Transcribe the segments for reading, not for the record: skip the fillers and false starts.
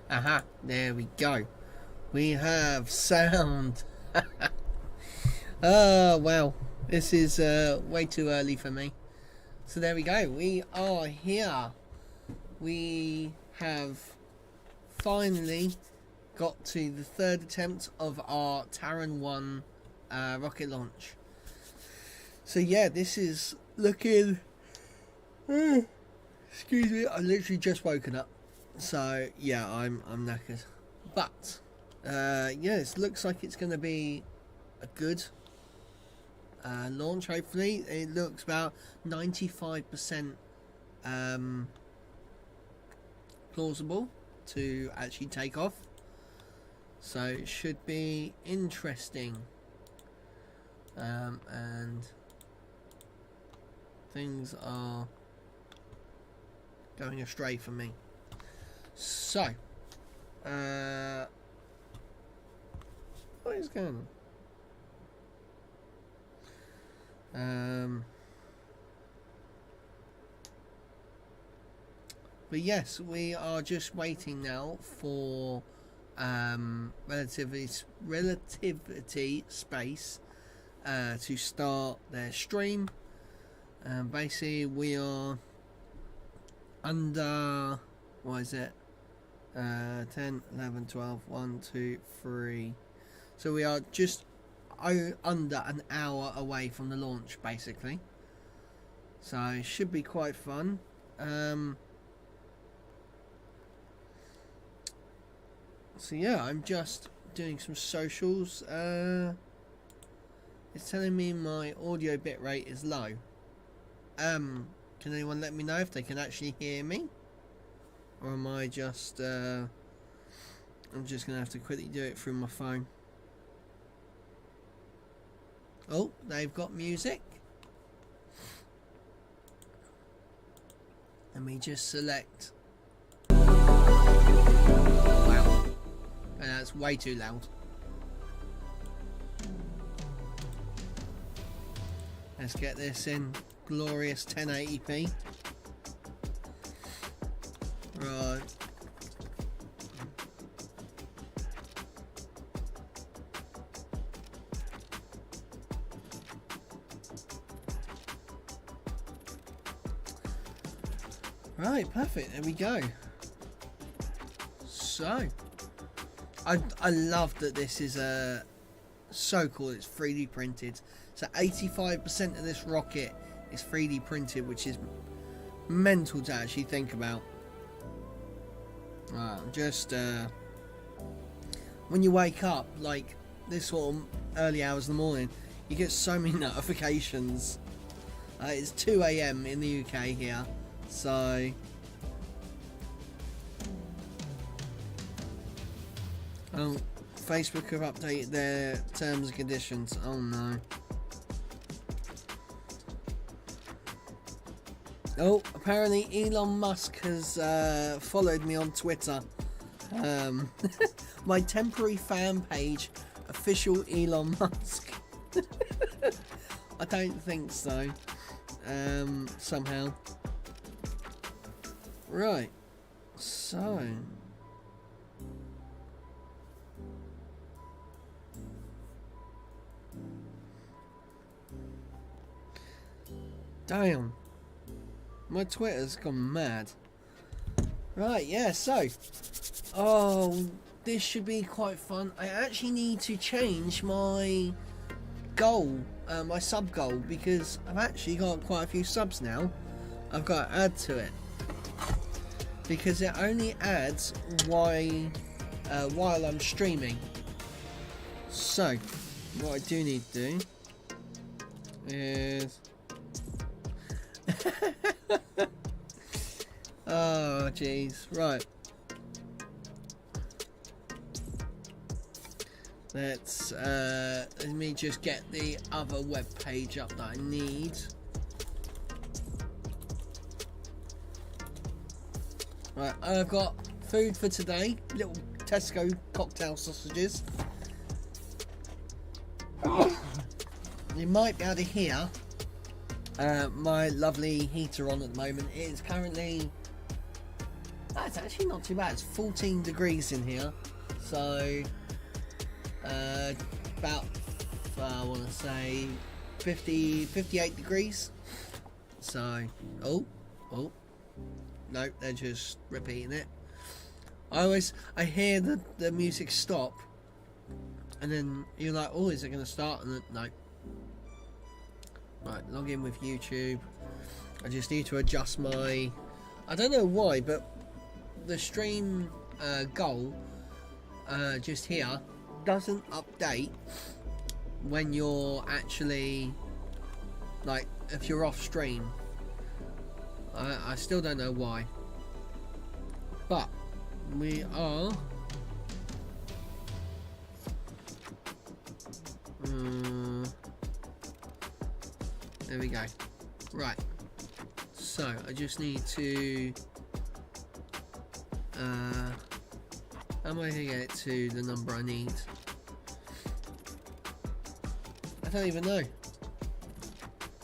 Aha, there we go. We have sound. Oh, well, this is way too early for me. So there we go. We are here. We have finally got to the third attempt of our Terran 1 rocket launch. So yeah, this is looking... excuse me, I literally just woken up. So yeah, I'm knackered. But yeah, it looks like it's going to be a good launch. Hopefully, it looks about 95% plausible to actually take off. So it should be interesting. And things are going astray for me. So, what is going on? But yes, we are just waiting now for relativity space to start their stream. Basically, we are under, what is it? 10, 11, 12, 1, 2, 3. So we are just under an hour away from the launch, basically. So it should be quite fun. So yeah, I'm just doing some socials. It's telling me my audio bitrate is low. Can anyone let me know if they can actually hear me? Or am I just, I'm just going to have to quickly do it through my phone. Oh, they've got music. Let me just select. Wow. That's way too loud. Let's get this in glorious 1080p. Right. Right, perfect. There we go. So, I love that this is so cool. It's 3D printed. So 85% of this rocket is 3D printed, which is mental to actually think about. Just when you wake up, like this sort of early hours in the morning, you get so many notifications. It's 2 AM in the UK here, so Facebook have updated their terms and conditions. Oh no. Oh, apparently Elon Musk has followed me on Twitter. My temporary fan page, official Elon Musk. I don't think so. Somehow. Right. So. Damn. My Twitter's gone mad. Right, yeah, so. Oh, this should be quite fun. I actually need to change my goal, my sub goal, because I've actually got quite a few subs now. I've got to add to it. Because it only adds while I'm streaming. So, what I do need to do is... oh jeez, right, let's let me just get the other web page up that I need. Right, I've got food for today, little Tesco cocktail sausages. You might be able to hear my lovely heater on at the moment. It is currently it's actually not too bad. It's 14 degrees in here, so about I want to say 58 degrees. So oh no, they're just repeating it. I hear the music stop, and then you're like, oh, is it going to start? And then, no. Right, log in with YouTube. I just need to adjust my, I don't know why, but the stream goal just here doesn't update when you're actually, like, if you're off stream. I still don't know why, but we are there we go. Right, so I just need to how am I gonna get it to the number I need? I don't even know.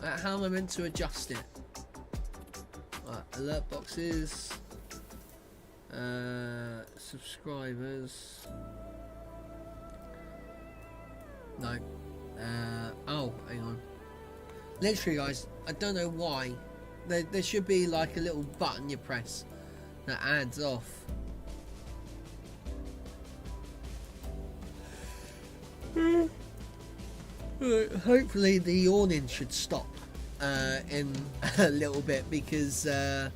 How am I meant to adjust it? Right, alert boxes, subscribers, no, oh, hang on. Literally, guys, I don't know why. There should be like a little button you press that adds off. Hopefully the yawning should stop in a little bit, because I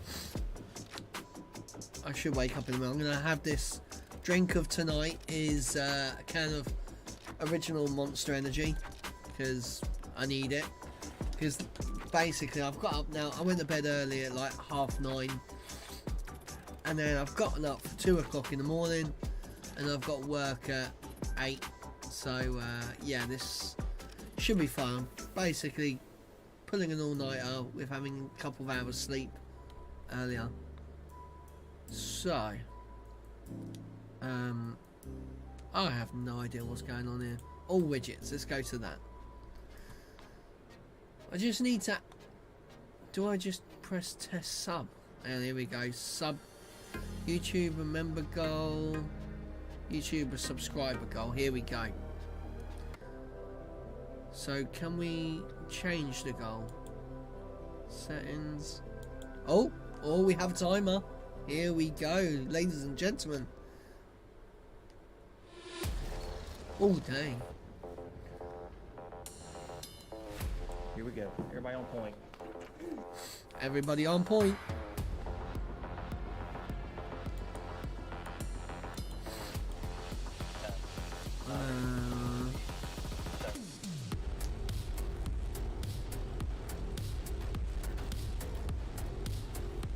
should wake up in the morning. I'm going to have this drink of tonight is a can of original Monster Energy, because I need it. Because basically I've got up now, I went to bed early at like 9:30, and then I've gotten up for 2 o'clock in the morning, and I've got work at 8, so yeah, this should be fun. Basically pulling an all-nighter with having a couple of hours sleep earlier. So I have no idea what's going on here. All widgets, let's go to that. I just need to, do I just press test sub? And here we go, sub, YouTube a member goal, YouTube a subscriber goal, here we go. So can we change the goal? Settings, oh, we have a timer, here we go, ladies and gentlemen. Oh dang. Here we go. Everybody on point. Everybody on point.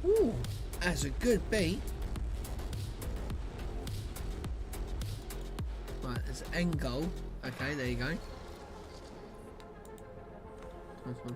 Ooh, that's a good beat. Right, it's end goal. Okay, there you go. Nice one.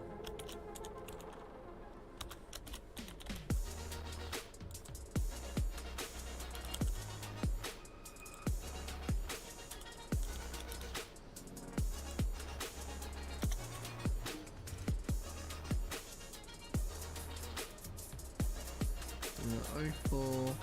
O4.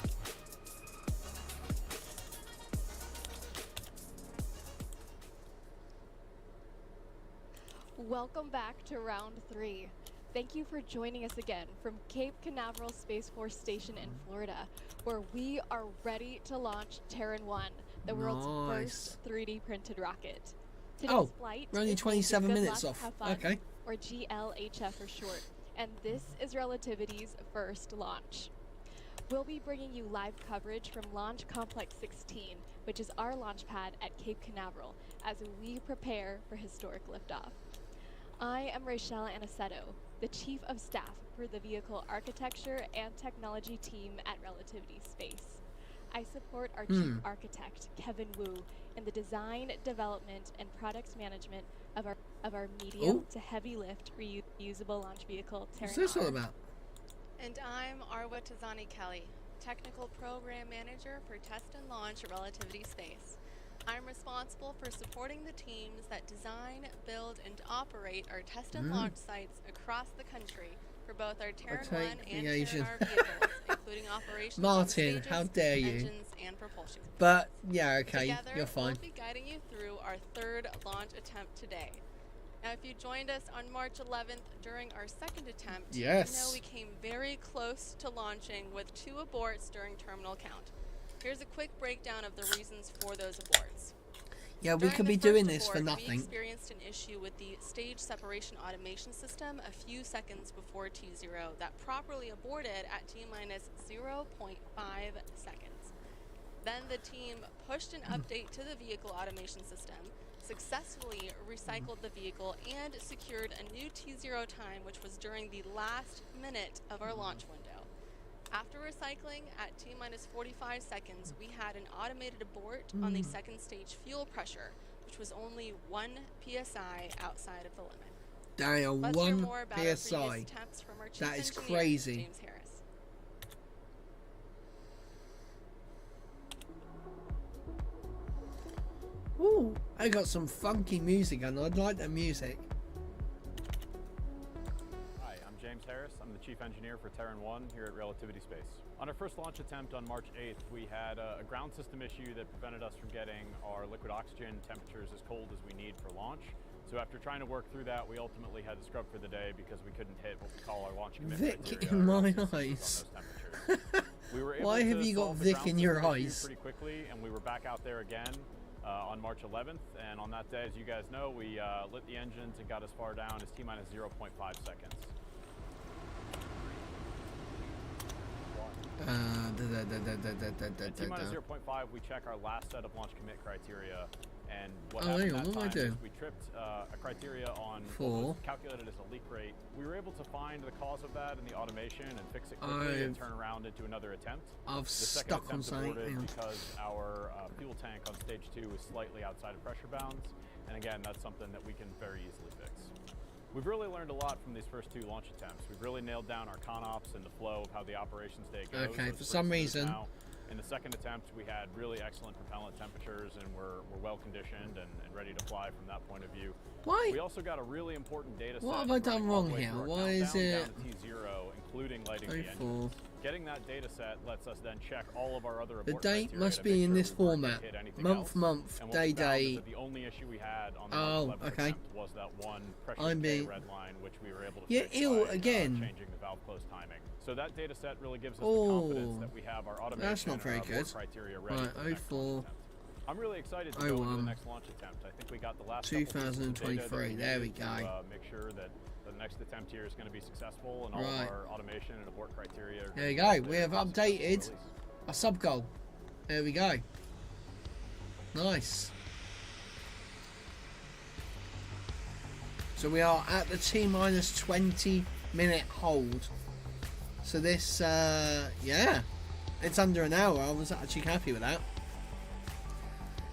Welcome back to round 3. Thank you for joining us again from Cape Canaveral Space Force Station in Florida, where we are ready to launch Terran 1, the world's first 3D printed rocket. Today's flight we're only is 27 Good minutes Luck, off. Have Fun, Okay. or GLHF for short, and this is Relativity's first launch. We'll be bringing you live coverage from Launch Complex 16, which is our launch pad at Cape Canaveral, as we prepare for historic liftoff. I am Rachelle Aniceto, the Chief of Staff for the Vehicle Architecture and Technology team at Relativity Space. I support our Chief Architect, Kevin Wu, in the design, development, and products management of our medium to heavy lift reusable launch vehicle, Terran. What's this all about? And I'm Arwa Tazani Kelly, Technical Program Manager for Test and Launch at Relativity Space. I'm responsible for supporting the teams that design, build, and operate our test and launch sites across the country for both our Terran 1 and Terran R vehicles, including operations on Martin, stages, how dare you. engines, and propulsion. But yeah, okay, Together, you're fine. we'll be guiding you through our third launch attempt today. Now, if you joined us on March 11th during our second attempt, Yes. you know we came very close to launching with 2 aborts during terminal count. Here's a quick breakdown of the reasons for those aborts. Yeah, we During could the be first doing this abort, for We nothing. experienced an issue with the stage separation automation system a few seconds before T0 that properly aborted at T-minus 0.5 seconds. Then the team pushed an update to the vehicle automation system, successfully recycled the vehicle, and secured a new T0 time, which was during the last minute of our launch window. After recycling at T-minus 45 seconds, we had an automated abort on the second stage fuel pressure, which was only 1 psi outside of the limit. Damn, Let's hear 1 more about our previous PSI. attempts from our chief That is engineer, crazy. James Harris. Ooh, I got some funky music and I'd like that music. Hi, I'm James Harris. I'm the Chief Engineer for Terran 1 here at Relativity Space. On our first launch attempt on March 8th, we had a ground system issue that prevented us from getting our liquid oxygen temperatures as cold as we need for launch. So after trying to work through that, we ultimately had to scrub for the day because we couldn't hit what we call our launch commit Vic criteria, in our my ground systems eyes. on those temperatures. We were able Why have to you got solve the Vic ground in your system issue eyes? pretty quickly, and we were back out there again on March 11th. And on that day, as you guys know, we lit the engines and got as far down as T-minus 0.5 seconds. At T-minus 0.5, we check our last set of launch commit criteria, and what Oh, happened hang on, that what am I time doing? is we tripped a criteria on what 4. was calculated as a leak rate. We were able to find the cause of that in the automation and fix it quickly and turn around into another attempt. I've The second stuck on attempt something. aborted Hang on. because our fuel tank on stage 2 was slightly outside of pressure bounds, and again, that's something that we can very easily fix. We've really learned a lot from these first 2 launch attempts. We've really nailed down our ConOps and the flow of how the operations day goes. Okay, Those for some pretty smooth reason. now. In the second attempt, we had really excellent propellant temperatures and we're well conditioned and ready to fly from that point of view. Why? We also got a really important data set. What have I done running all the wrong way here? through our Why is countdown it- down to T0, including lighting the 04. engines. Getting that data set lets us then check all of our other The abort date criteria must to be make in sure this we weren't gonna format. hit anything Month, else. month, And what day, we found is day. that the only issue we had on the Oh, March 11th okay. attempt was that one pressure I'm decay being- red line, which we were able to Yeah, fix ew, by again. changing the valve close timing. So that data set really gives us Oh, the confidence that we have our automation that's not and very our abort good. criteria ready Right, for the next 04. launch attempt. I'm really excited to go into the 01. next launch attempt. I think we got the last couple pieces of data that 2023, there we needed go. to make sure that the next attempt here is going to be successful and all Right. of our automation and abort criteria are There you gonna be go, out we there have for successful updated release. a sub goal. There we go. Nice. So we are at the T-minus 20 minute hold. So this, yeah, it's under an hour. I was actually happy with that.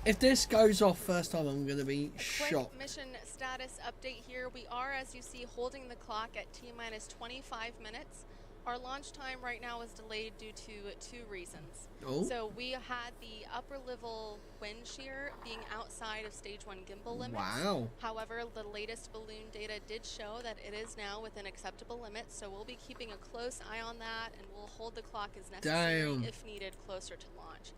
If this goes off first time, I'm going to be Quick shocked. mission status update here. We are, as you see, holding the clock at T-minus 25 minutes. Our launch time right now is delayed due to 2 reasons. Oh, So we had the upper level wind shear being outside of stage 1 gimbal limits. wow. However, the latest balloon data did show that it is now within acceptable limits, so we'll be keeping a close eye on that and we'll hold the clock as necessary Damn. if needed closer to launch.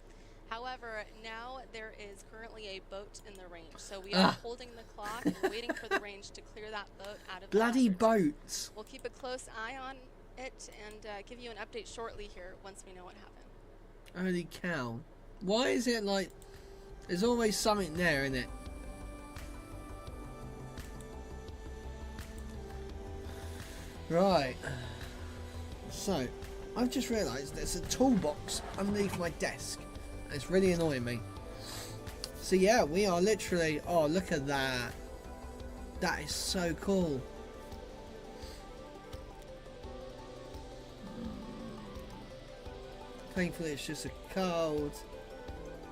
However, now there is currently a boat in the range, so we are holding the clock and waiting for the range to clear that boat out of the Bloody hazard. boats. We'll keep a close eye on it and give you an update shortly here once we know what happened. Holy cow. Why is it like... There's always something there, isn't it? Right. So, I've just realised there's a toolbox underneath my desk. It's really annoying me. So yeah, we are literally... Oh, look at that. That is so cool. Thankfully it's just a code.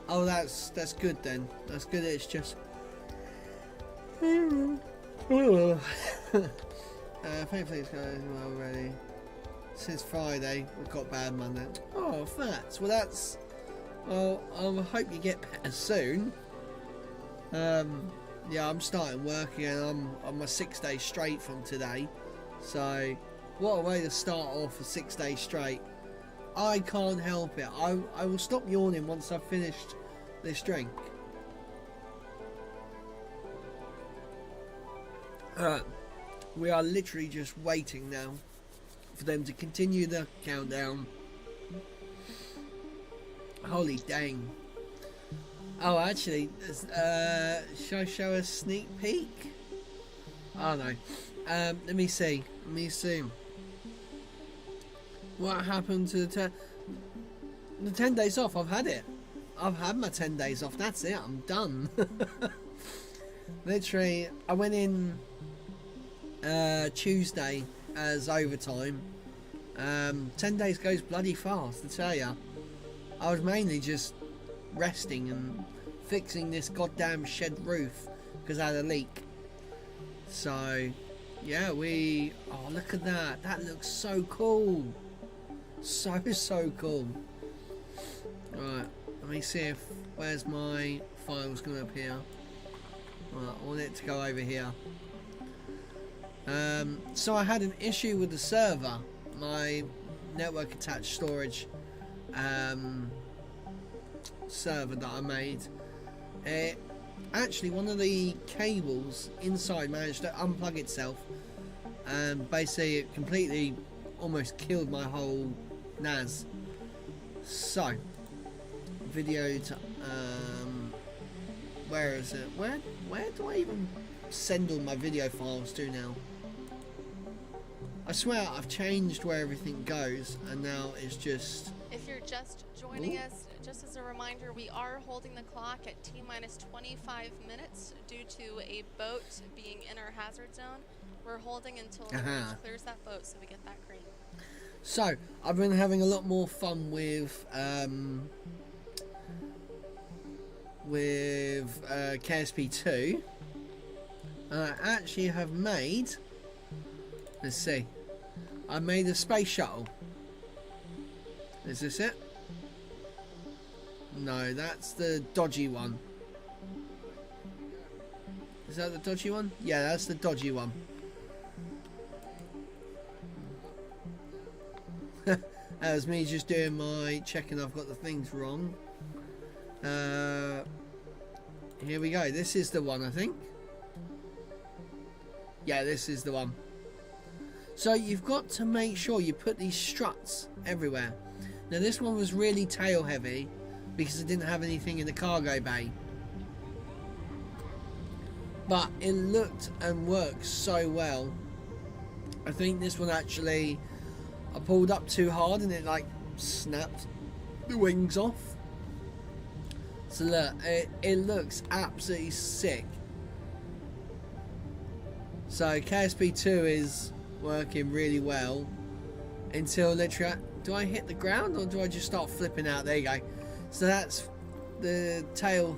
Oh, that's good then. That's good. It's just. Thankfully it's going well already. Since Friday, we've got bad Monday. Oh, facts. Well, that's. Well, I hope you get better soon. Yeah, I'm starting work again. I'm on my 6 days straight from today. So, what a way to start off for 6 days straight. I can't help it. I will stop yawning once I've finished this drink. We are literally just waiting now for them to continue the countdown. Holy dang. Oh, actually, shall I show a sneak peek? Oh no. Let me see. What happened to the 10 days off? I've had it. I've had my 10 days off. That's it. I'm done. Literally, I went in Tuesday as overtime. 10 days goes bloody fast, I tell ya. I was mainly just resting and fixing this goddamn shed roof because I had a leak. So, yeah, oh, look at that. That looks so cool. So cool. Right, let me see where's my files going to appear. Right, I want it to go over here. So I had an issue with the server, my network attached storage server that I made. Actually, one of the cables inside managed to unplug itself, and basically it completely almost killed my whole NAS. So, video to where is it? Where do I even send all my video files to now? I swear I've changed where everything goes, and now it's just... If you're just joining us, just as a reminder, we are holding the clock at T-minus 25 minutes due to a boat being in our hazard zone. We're holding until the bridge clears that boat so we get that green. So, I've been having a lot more fun with KSP2. I actually have made... Let's see. I made a space shuttle. Is this it? No, that's the dodgy one. Is that the dodgy one? Yeah, that's the dodgy one. That was me just doing my checking I've got the things wrong. Here we go. This is the one, I think. Yeah, this is the one. So you've got to make sure you put these struts everywhere. Now this one was really tail heavy because it didn't have anything in the cargo bay. But it looked and worked so well. I think this one actually, I pulled up too hard and it like snapped the wings off. So look, it looks absolutely sick. So KSP2 is working really well until literally, do I hit the ground or do I just start flipping out? There you go. So that's the tail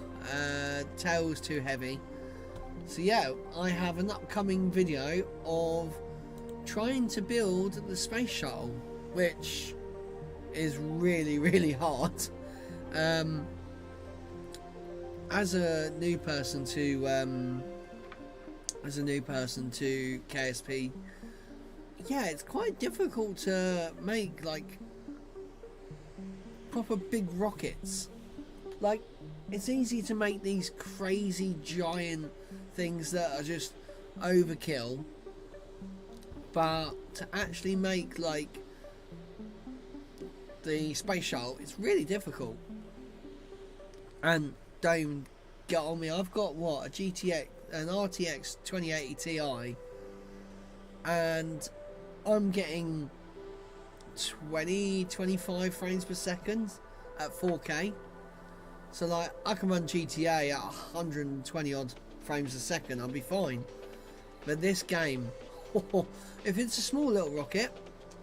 was too heavy. So yeah, I have an upcoming video of trying to build the space shuttle, which is really hard. As a new person to KSP, yeah, it's quite difficult to make like proper big rockets. Like, it's easy to make these crazy giant things that are just overkill, but to actually make like the space shuttle, it's really difficult. And don't get on me, I've got what, an RTX 2080 Ti, and I'm getting 25 frames per second at 4K. So like, I can run GTA at 120 odd frames a second, I'll be fine. But this game, if it's a small little rocket,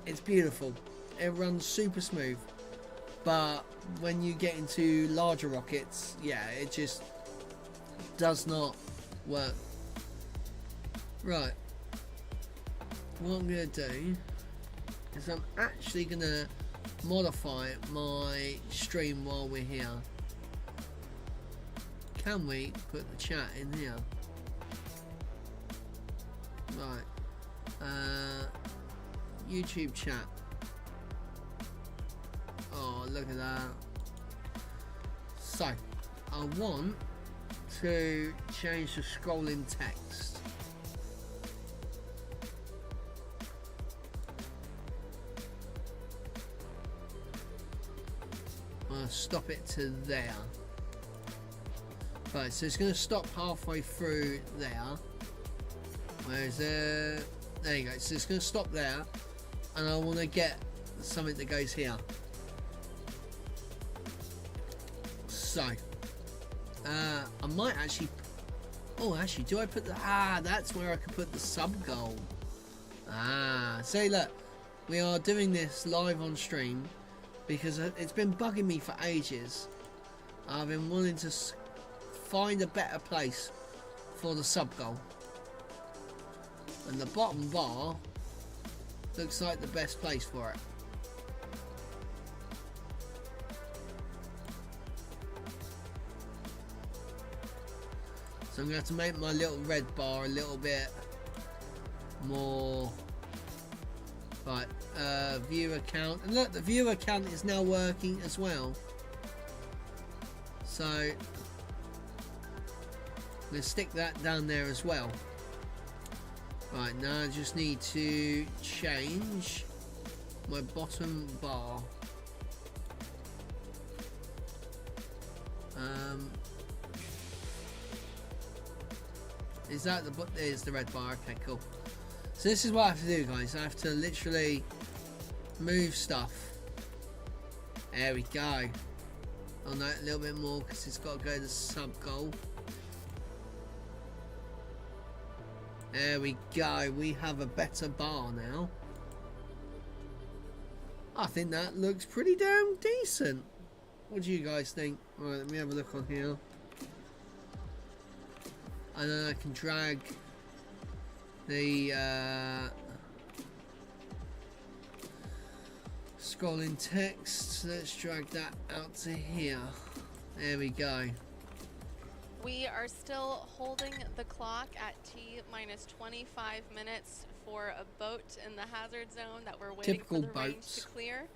it's beautiful. It runs super smooth. But when you get into larger rockets, yeah, it just does not work. Right. What I'm going to do is I'm actually going to modify my stream while we're here. Can we put the chat in here? Right. YouTube chat. look at that. So, I want to change the scrolling text. I'll stop it to there. Right, so it's going to stop halfway through there. Where's there you go. So it's going to stop there, and I want to get something that goes here. So I might actually, actually, do I put the, that's where I could put the sub goal. See, look, we are doing this live on stream because it's been bugging me for ages. I've been wanting to find a better place for the sub goal, and the bottom bar looks like the best place for it. So I'm going to have to make my little red bar a little bit more. Right, viewer count. And look, the viewer count is now working as well. So I'm going to stick that down there as well. Right, now I just need to change my bottom bar. Is that the there's the red bar? Okay, cool. So this is what I have to do, guys. I have to literally move stuff. There we go. Oh no, a little bit more because it's got to go to the sub goal. There we go. We have a better bar now. I think that looks pretty damn decent. What do you guys think? Right, let me have a look on here. And then I can drag the scrolling text. Let's drag that out to here. There we go. We are still holding the clock at T-minus 25 minutes for a boat in the hazard zone that we're waiting Typical for the range boats. to clear.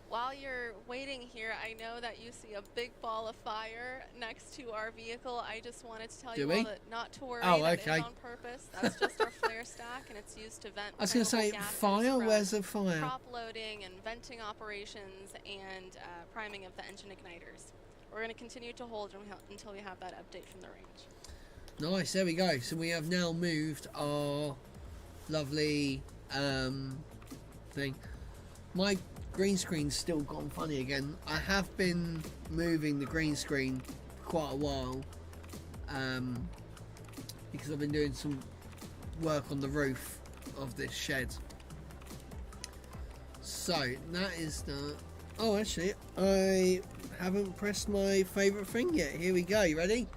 While you're waiting here, I know that you see a big ball of fire next to our vehicle. I just wanted to tell you all that not to worry. Oh, that okay. is on purpose. That's just our flare stack, and it's used to vent. I was going to say, fire? Where's the fire? Prop loading and venting operations and priming of the engine igniters. We're going to continue to hold until we have that update from the range. Nice, there we go. So we have now moved our lovely thing. My green screen's still gone funny again. I have been moving the green screen for quite a while because I've been doing some work on the roof of this shed. So that is the... Oh, actually, I haven't pressed my favourite thing yet. Here we go. You ready?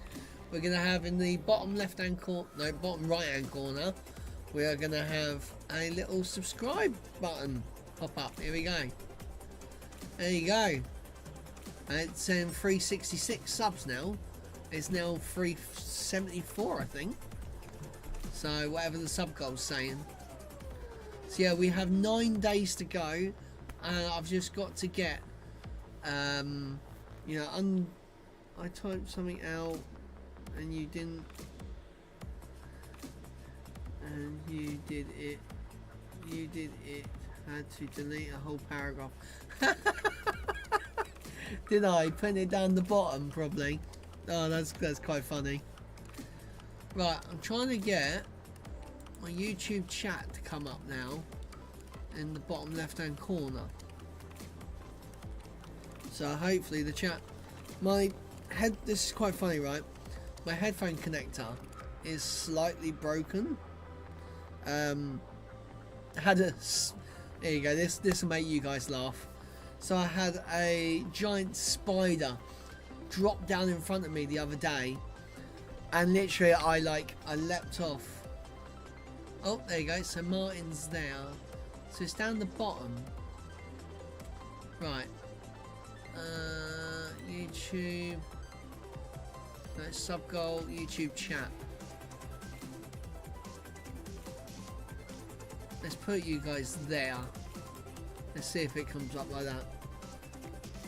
We're going to have in the bottom left-hand corner, no, bottom right-hand corner, we are going to have a little subscribe button pop up. Here we go. There you go. It's 366 subs now. It's now 374, I think. So whatever the sub goal's saying. So yeah, we have 9 days to go. I've just got to get, you know, I typed something out and you didn't, and you did it. Had to delete a whole paragraph. Did I? Putting it down the bottom, probably. Oh, that's quite funny. Right, I'm trying to get my YouTube chat to come up now in the bottom left-hand corner. So hopefully the chat. My head. This is quite funny, right? My headphone connector is slightly broken. Had a... There you go, this will make you guys laugh. So I had a giant spider drop down in front of me the other day, and literally I leapt off. Oh, there you go, so Martin's there. So it's down the bottom. Right. YouTube. No, sub goal, YouTube chat. Let's put you guys there. Let's see if it comes up like that.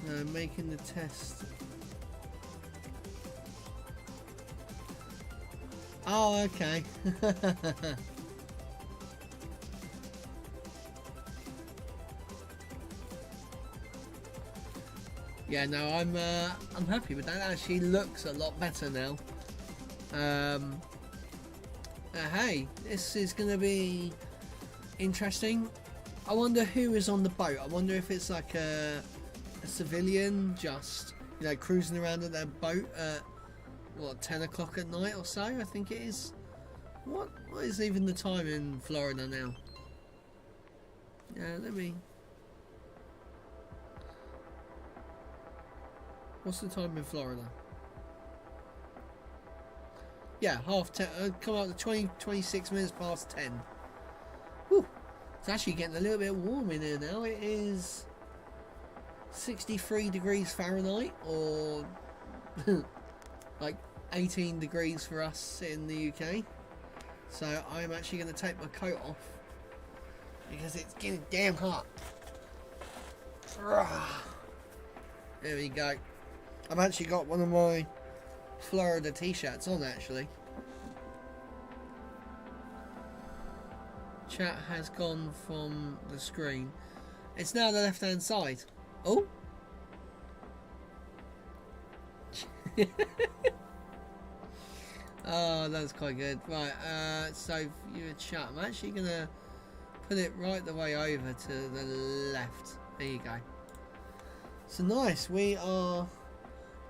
No, making the test. Oh, okay. Yeah, no, I'm happy with that. It actually looks a lot better now. Hey, this is gonna be interesting. I wonder who is on the boat. I wonder if it's like a civilian just, you know, cruising around in their boat at what, 10 o'clock at night or so, I think it is. What is even the time in Florida now? Yeah, let me. What's the time in Florida? Yeah, half 10. Come out to 26 minutes past 10. Whew. It's actually getting a little bit warm in here now. It is 63 degrees Fahrenheit, or like 18 degrees for us in the UK. So I'm actually going to take my coat off because it's getting damn hot. There we go. I've actually got one of my Florida t-shirts on actually. Chat has gone from the screen. It's now the left hand side. Oh. Oh, that's quite good. Right, so viewer chat. I'm actually gonna put it right the way over to the left. There you go. So nice, we are.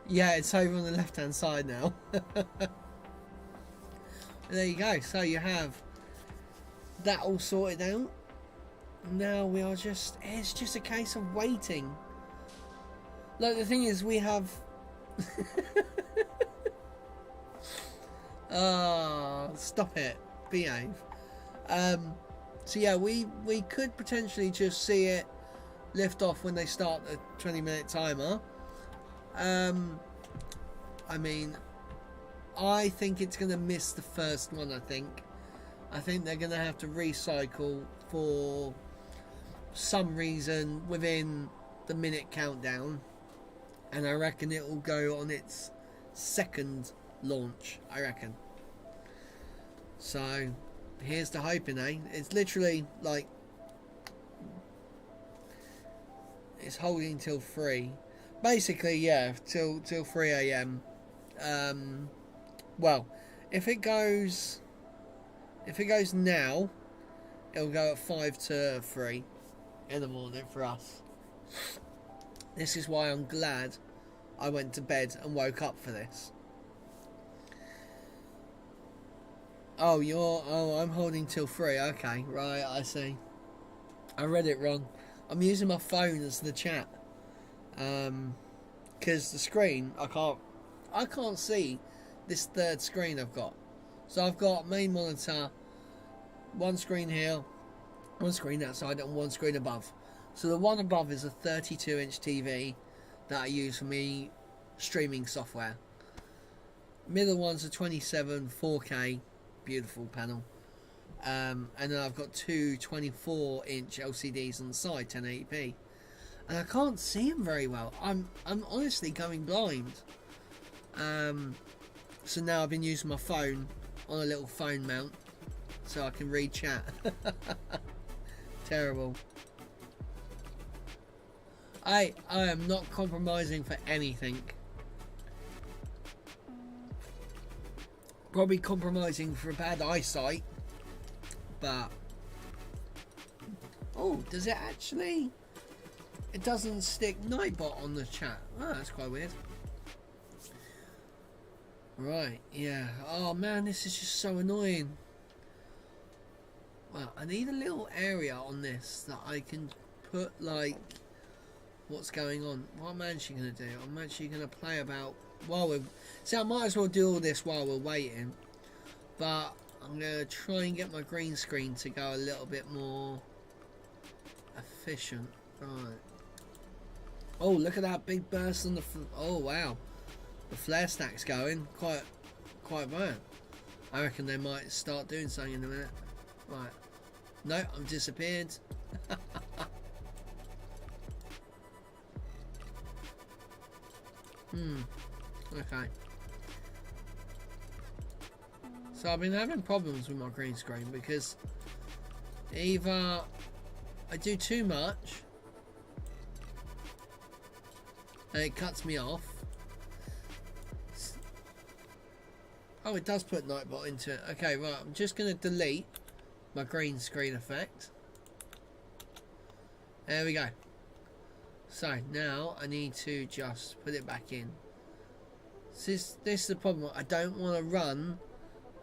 Yeah, it's over on the left hand side now. There you go. So you have that all sorted out. Now we are just, it's just a case of waiting. Like, the thing is, we have stop it, behave. So yeah, we could potentially just see it lift off when they start the 20-minute timer. I mean, I think it's going to miss the first one. I think they're going to have to recycle for some reason within the minute countdown, and I reckon it will go on its second launch, I reckon. So here's the hoping, eh? It's literally like it's holding till 3. Basically, yeah, till 3 a.m. Well, if it goes now, it'll go at 5 to 3 in the morning for us. This is why I'm glad I went to bed and woke up for this. Oh, I'm holding till 3. Okay, right, I see. I read it wrong. I'm using my phone as the chat. Because the screen, I can't see this third screen I've got. So I've got main monitor, one screen here, one screen outside, and one screen above. So the one above is a 32-inch TV that I use for me streaming software. Middle one's a 27 4K, beautiful panel. And then I've got two 24-inch LCDs on the side, 1080p. And I can't see them very well. I'm honestly going blind. So now I've been using my phone on a little phone mount so I can read chat. Terrible. I am not compromising for anything. Probably compromising for bad eyesight, but oh, does it actually? It doesn't stick Nightbot on the chat. Oh, that's quite weird. Right, yeah. Oh man, this is just so annoying. Well, I need a little area on this that I can put, like, what's going on. What I'm actually going to do, I'm actually going to play about while we're... See, I might as well do all this while we're waiting. But I'm going to try and get my green screen to go a little bit more efficient. Right. Oh, look at that big burst on the... Oh, wow. The flare stack's going quite bad. I reckon they might start doing something in a minute. Right. No, I've disappeared. Okay. So I've been having problems with my green screen because either I do too much and it cuts me off. Oh, it does put Nightbot into it. Okay, right, I'm just going to delete my green screen effect. There we go. So now I need to just put it back in. This is the problem. I don't want to run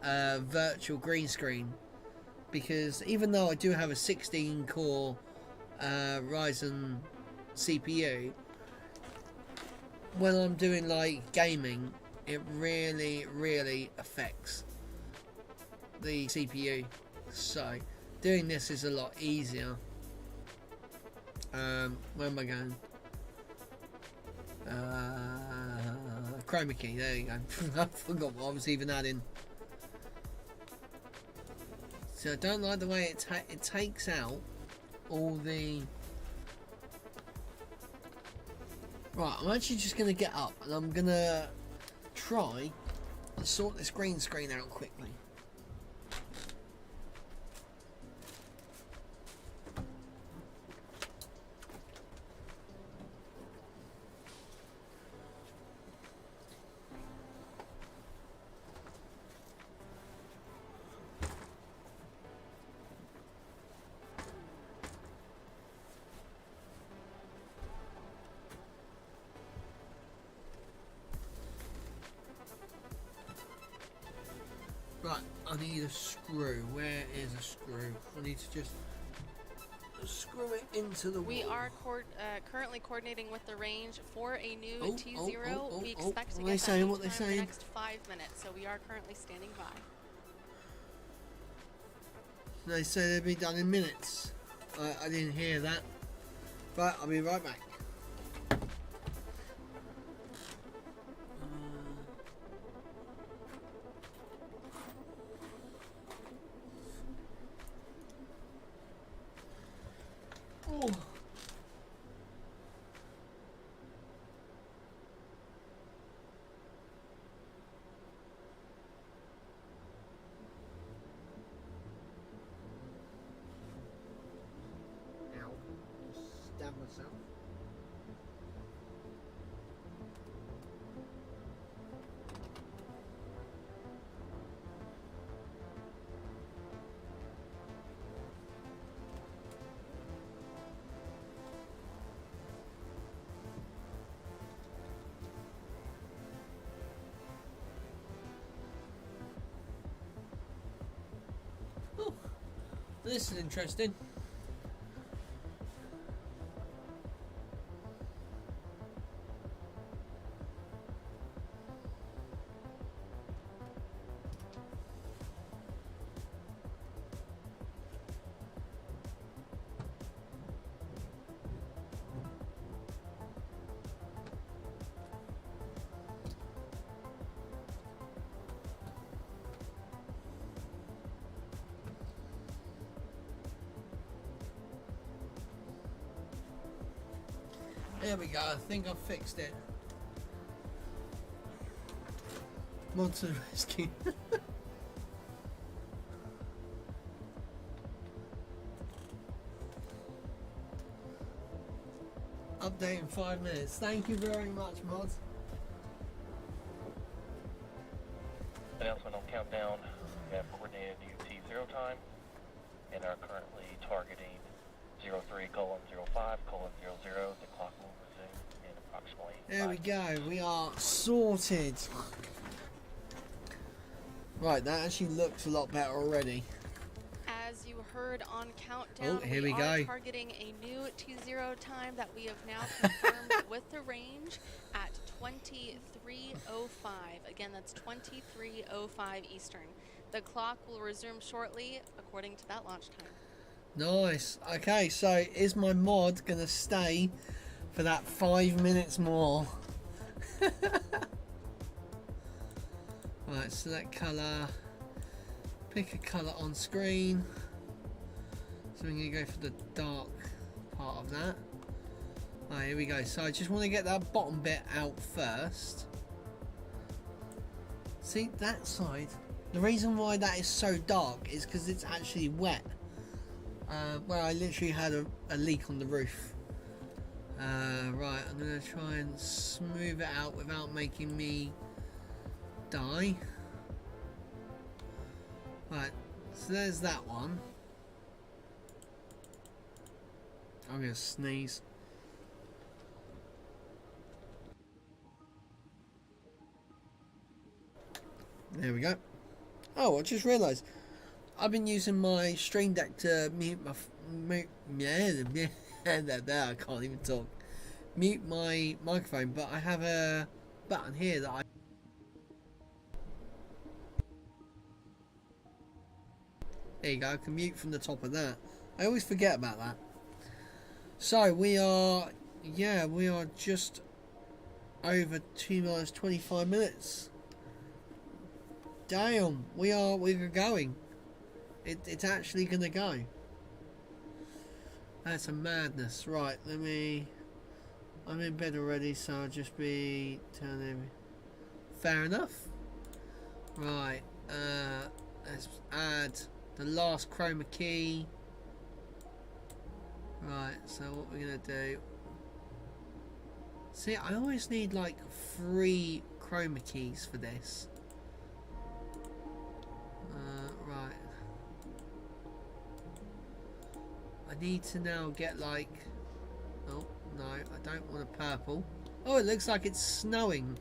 a virtual green screen because even though I do have a 16 core Ryzen CPU, when I'm doing like gaming, it really affects the CPU. So doing this is a lot easier. Where am I going? Chroma key, there you go. I forgot what I was even adding. So I don't like the way it takes out all the... Right, I'm actually just going to get up and I'm going to try and sort this green screen out quickly. Right, I need a screw. Where is a screw? I need to just screw it into the wall. We are currently coordinating with the range for a new T0. We expect to get that in the next 5 minutes, so we are currently standing by. They say they'll be done in minutes. I didn't hear that. Right, I'll be right back. Oh. Ow. Just stab myself. Oh, this is interesting. There we go, I think I've fixed it. Mod to the rescue. Update in 5 minutes. Thank you very much, Mod. Announcement on countdown. We have coordinated new T0 time and are currently targeting 03:05:00. The clock will resume in approximately. There we go. We are sorted. Right, that actually looks a lot better already. As you heard on countdown, Oh, here we are go. targeting a new T0 time that we have now confirmed with the range at 23:05. Again, that's 23:05 Eastern. The clock will resume shortly according to that launch time. Nice. Okay, so is my mod gonna stay for that 5 minutes more? Right, select colour, pick a colour on screen. So we're gonna go for the dark part of that. Alright, here we go. So I just want to get that bottom bit out first. See, that side, the reason why that is so dark is because it's actually wet. Where I literally had a leak on the roof. Right, I'm going to try and smooth it out without making me die. Right, so there's that one. I'm going to sneeze. There we go. Oh, I just realised I've been using my Stream Deck to mute my I can't even talk. Mute my microphone, but I have a button here that there you go. I can mute from the top of that. I always forget about that. So we are just over 2 miles 25 minutes. Damn, we're going. It's actually gonna go. That's a madness. Right, I'm in bed already, so I'll just be turning. Fair enough. Right, let's add the last chroma key. Right, so what we're gonna do. See, I always need like 3 chroma keys for this. Right. I need to now get like... Oh, no, I don't want a purple. Oh, it looks like it's snowing.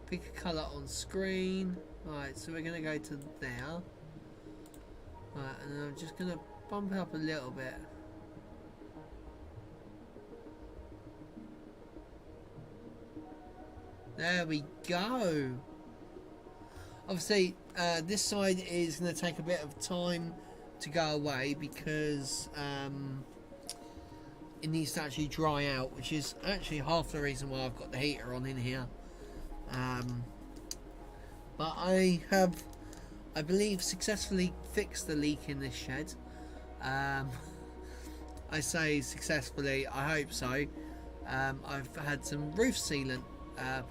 Pick a colour on screen. Right, so we're going to go to there. Right, and then I'm just going to bump it up a little bit. There we go. Obviously, this side is going to take a bit of time to go away because it needs to actually dry out, which is actually half the reason why I've got the heater on in here. But I have, I believe, successfully fixed the leak in this shed. I say successfully, I hope so. I've had some roof sealant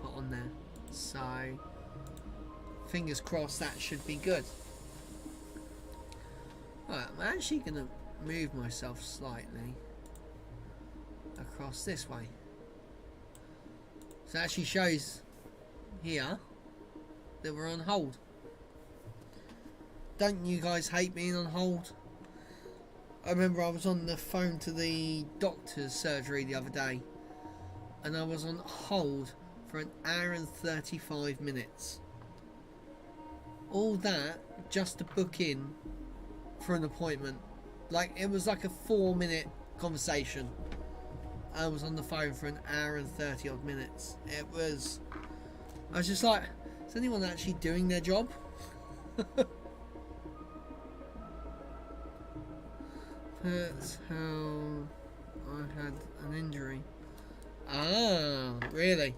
put on there, so fingers crossed that should be good. Right, I'm actually going to move myself slightly across this way. So it actually shows here that we're on hold. Don't you guys hate being on hold? I remember I was on the phone to the doctor's surgery the other day and I was on hold for 1 hour and 35 minutes. All that just to book in for an appointment. Like, it was like a 4-minute conversation. I was on the phone for 1 hour and 30 odd minutes. I was just like, is anyone actually doing their job? That's how I had an injury. Ah, really?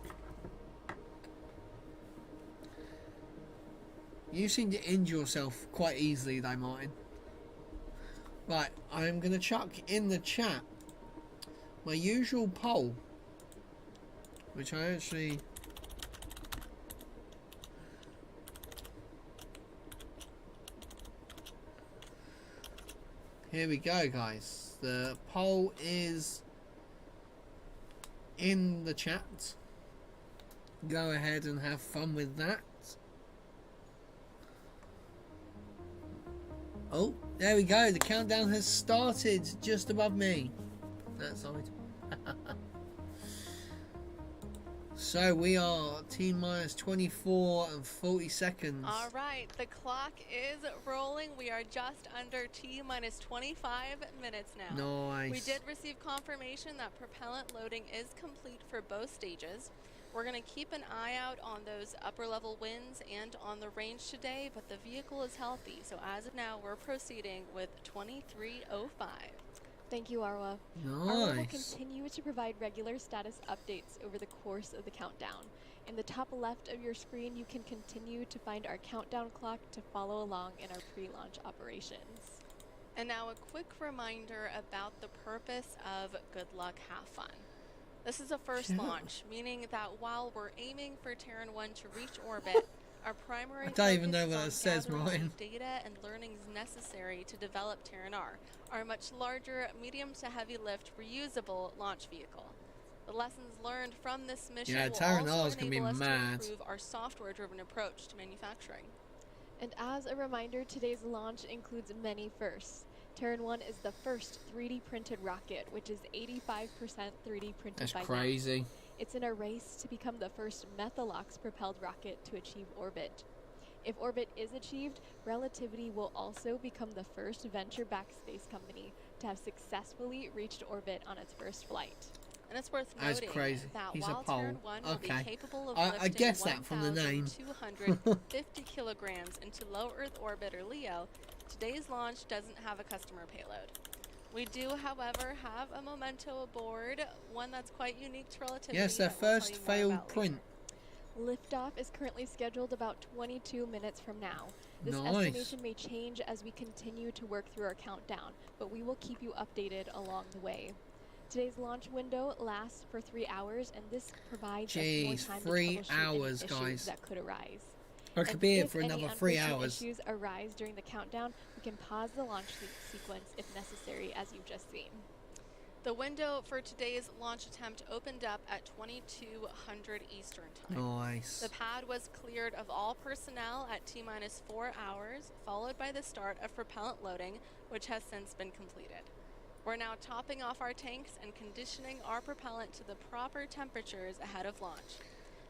You seem to injure yourself quite easily though, Martin. Right, I'm going to chuck in the chat my usual poll, which I actually... Here we go, guys. The poll is in the chat. Go ahead and have fun with that. Oh, there we go. The countdown has started just above me. That side. So we are T-minus 24 and 40 seconds. All right, the clock is rolling. We are just under T-minus 25 minutes now. Nice. We did receive confirmation that propellant loading is complete for both stages. We're going to keep an eye out on those upper level winds and on the range today, but the vehicle is healthy. So as of now, we're proceeding with 2305. Thank you, Arwa. Nice. Arwa will continue to provide regular status updates over the course of the countdown. In the top left of your screen, you can continue to find our countdown clock to follow along in our pre-launch operations. And now a quick reminder about the purpose of Good Luck, Have Fun. This is a first launch, meaning that while we're aiming for Terran 1 to reach orbit, our primary I don't even focus know is what on it says, gathering Martin. the data and learnings necessary to develop Terran R, our much larger, medium to heavy lift, reusable launch vehicle. The lessons learned from this mission will Terran R also is gonna be enable us to mad. improve our software-driven approach to manufacturing. And as a reminder, today's launch includes many firsts. Terran 1 is the first 3D printed rocket, which is 85% 3D printed That's by crazy. now. It's in a race to become the first Methalox-propelled rocket to achieve orbit. If orbit is achieved, Relativity will also become the first venture-backed space company to have successfully reached orbit on its first flight. And it's worth That's noting crazy. that He's a while pole. Terran 1 will Okay. be capable of I lifting guessed that from the name. 1,250 kilograms into low Earth orbit, or LEO, today's launch doesn't have a customer payload. We do, however, have a memento aboard, one that's quite unique to Relativity. Yes, their that we'll tell first you more failed about print. later. Liftoff is currently scheduled about 22 minutes from now. This Nice. estimation may change as we continue to work through our countdown, but we will keep you updated along the way. Today's launch window lasts for 3 hours, and this provides us more Jeez, time 3 to troubleshoot any hours, issues guys. that could arise. I could And be here if for any another 3 unforeseen hours. issues arise during the countdown, we can pause the launch sequence if necessary, as you've just seen. The window for today's launch attempt opened up at 2200 Eastern Time. Nice. The pad was cleared of all personnel at T-minus 4 hours, followed by the start of propellant loading, which has since been completed. We're now topping off our tanks and conditioning our propellant to the proper temperatures ahead of launch.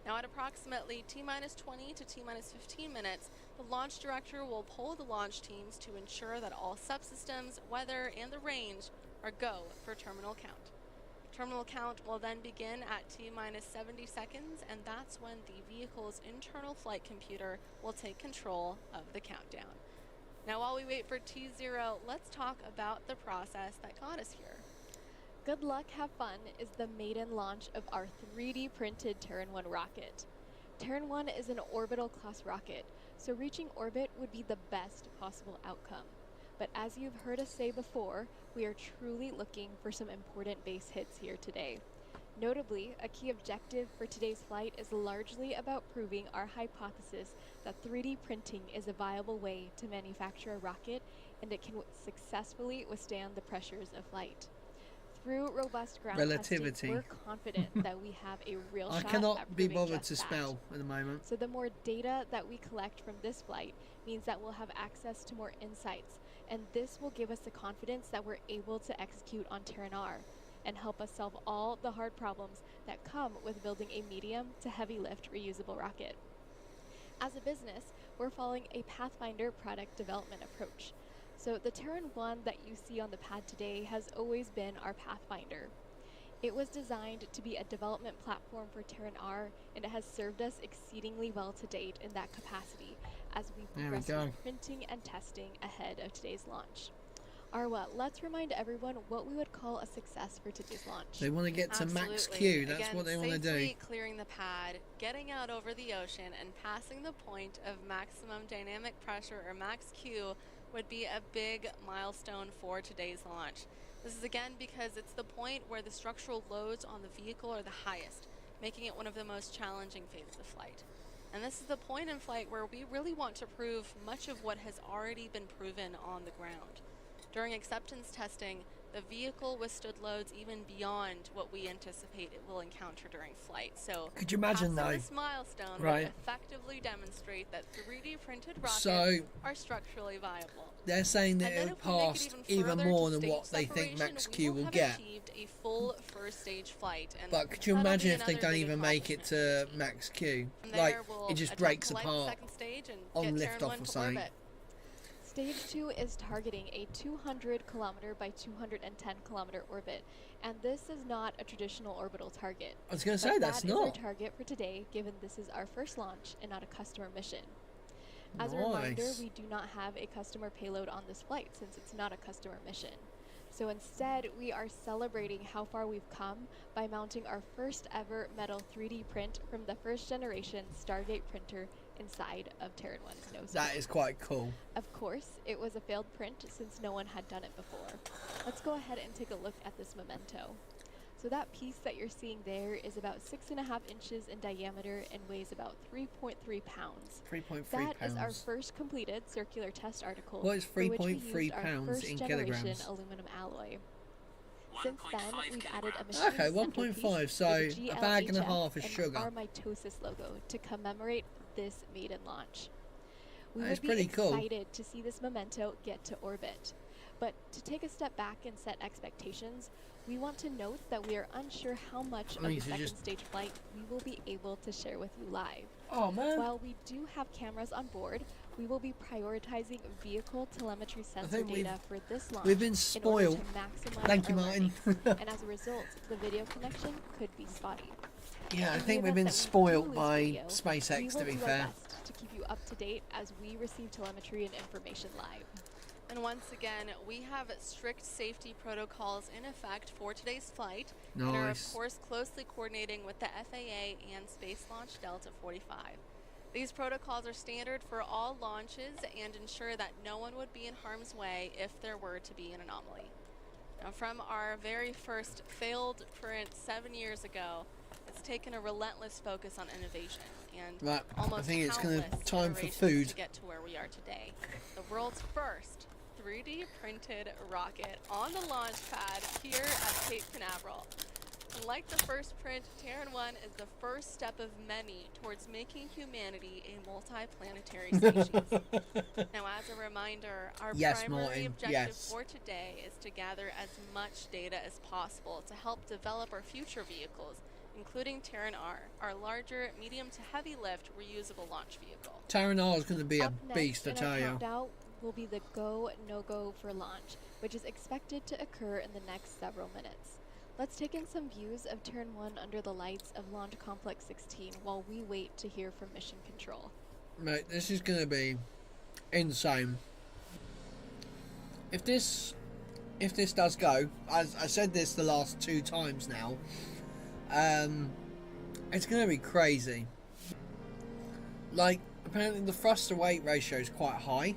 Now at approximately T-minus 20 to T-minus 15 minutes, the launch director will poll the launch teams to ensure that all subsystems, weather, and the range are go for terminal count. Terminal count will then begin at T-minus 70 seconds, and that's when the vehicle's internal flight computer will take control of the countdown. Now while we wait for T0, let's talk about the process that got us here. Good Luck, Have Fun is the maiden launch of our 3D printed Terran 1 rocket. Terran 1 is an orbital class rocket, so reaching orbit would be the best possible outcome. But as you've heard us say before, we are truly looking for some important base hits here today. Notably, a key objective for today's flight is largely about proving our hypothesis that 3D printing is a viable way to manufacture a rocket, and it can successfully withstand the pressures of flight. Through robust ground Relativity. testing, we're confident that we have a real I shot cannot at be proving bothered just to that. spell at the moment. So the more data that we collect from this flight means that we'll have access to more insights, and this will give us the confidence that we're able to execute on Terran R and help us solve all the hard problems that come with building a medium to heavy lift reusable rocket. As a business, we're following a Pathfinder product development approach. So the Terran 1 that you see on the pad today has always been our Pathfinder. It was designed to be a development platform for Terran R, and it has served us exceedingly well to date in that capacity as we There we progress go. through printing and testing ahead of today's launch. Arwa, let's remind everyone what we would call a success for today's launch. They want to get to max Absolutely. Q. That's Again, what they want to safely do. clearing the pad, getting out over the ocean, and passing the point of maximum dynamic pressure, or max Q, would be a big milestone for today's launch. This is again because it's the point where the structural loads on the vehicle are the highest, making it one of the most challenging phases of flight. And this is the point in flight where we really want to prove much of what has already been proven on the ground. During acceptance testing, the vehicle withstood loads even beyond what we anticipate it will encounter during flight. So Could you imagine, passing though? this milestone Right. would effectively demonstrate that 3D printed rockets So are structurally viable. they're saying that And then it if we make it passed even further more to than what stage they think max separation, Q we will have get. achieved a full first stage flight. And But could you that'll be imagine if they another don't big even make it to accomplishment for the team. max Q? From Like, there, we'll it just attempt breaks to light the apart second stage and on get Terran liftoff 1 or to something. orbit. Stage 2 is targeting a 200 kilometer by 210 kilometer orbit, and this is not a traditional orbital target. I was going to But say, that's that is our not. target for today, given this is our first launch and not a customer mission. As a reminder, Nice. we do not have a customer payload on this flight since it's not a customer mission. So instead, we are celebrating how far we've come by mounting our first ever metal 3D print from the first generation Stargate printer inside of Terran 1's nose. That is quite cool. Of course, it was a failed print since no one had done it before. Let's go ahead and take a look at this memento. So that piece that you're seeing there is about 6.5 inches in diameter and weighs about 3.3 pounds. 3.3 That pounds. is our first completed circular test article. What is for which we 3.3 used our pounds first in generation kilograms? aluminum alloy. Since then, we've added a Okay, machine 1.5, so a bag and a half of sugar. Our mitosis logo to commemorate this maiden launch. We That is would be pretty cool. excited to see this memento get to orbit. But to take a step back and set expectations, we want to note that we are unsure how much of the second stage flight we will be able to share with you live. Oh man. While we do have cameras on board, we will be prioritizing vehicle telemetry sensor data for this launch. We've been spoiled. In order to maximize Thank you, our Martin. learnings. And as a result, the video connection could be spotty. Yeah, I In the think we've event been that we spoiled do lose by video, we SpaceX, to will be do our fair. best to keep you up to date as we receive telemetry and information live. And once again, we have strict safety protocols in effect for today's flight and are of Nice. course closely coordinating with the FAA and Space Launch Delta 45. These protocols are standard for all launches and ensure that no one would be in harm's way if there were to be an anomaly. Now, from our very first failed print 7 years ago, it's taken a relentless focus on innovation and Right, almost I think it's countless time for iterations food. to get to where we are today. The world's first 3D printed rocket on the launch pad here at Cape Canaveral. And like the first print, Terran 1 is the first step of many towards making humanity a multi-planetary species. Now, as a reminder, our Yes, primary Martin, objective yes. for today is to gather as much data as possible to help develop our future vehicles, including Terran R, our larger, medium to heavy lift reusable launch vehicle. Terran R is going to be a Up next beast, I in tell our you. countdown will be the go, no-go for launch, which is expected to occur in the next several minutes. Let's take in some views of Terran 1 under the lights of Launch Complex 16 while we wait to hear from Mission Control. Mate, this is going to be insane. If this does go, as I said this the last 2 times now, it's going to be crazy. Like, apparently the thrust to weight ratio is quite high.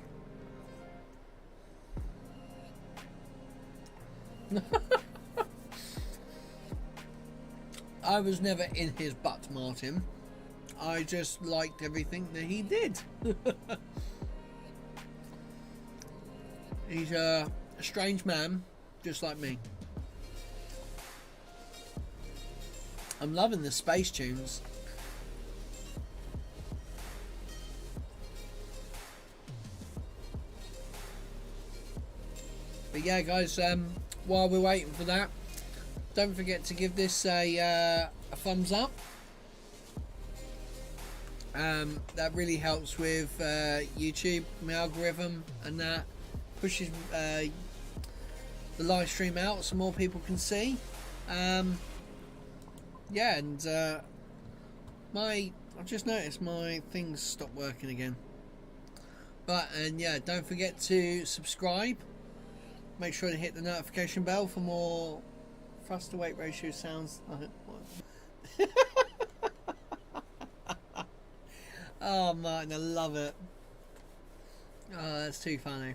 I was never in his butt, Martin. I just liked everything that he did. He's a strange man, just like me. I'm loving the space tunes. But yeah, guys, while we're waiting for that, don't forget to give this a thumbs up. That really helps with YouTube, my algorithm, and that pushes the live stream out so more people can see. Yeah, and I've just noticed my things stopped working again. And yeah, don't forget to subscribe. Make sure to hit the notification bell for more thrust to weight ratio sounds. Oh, Martin, I love it. Oh, that's too funny.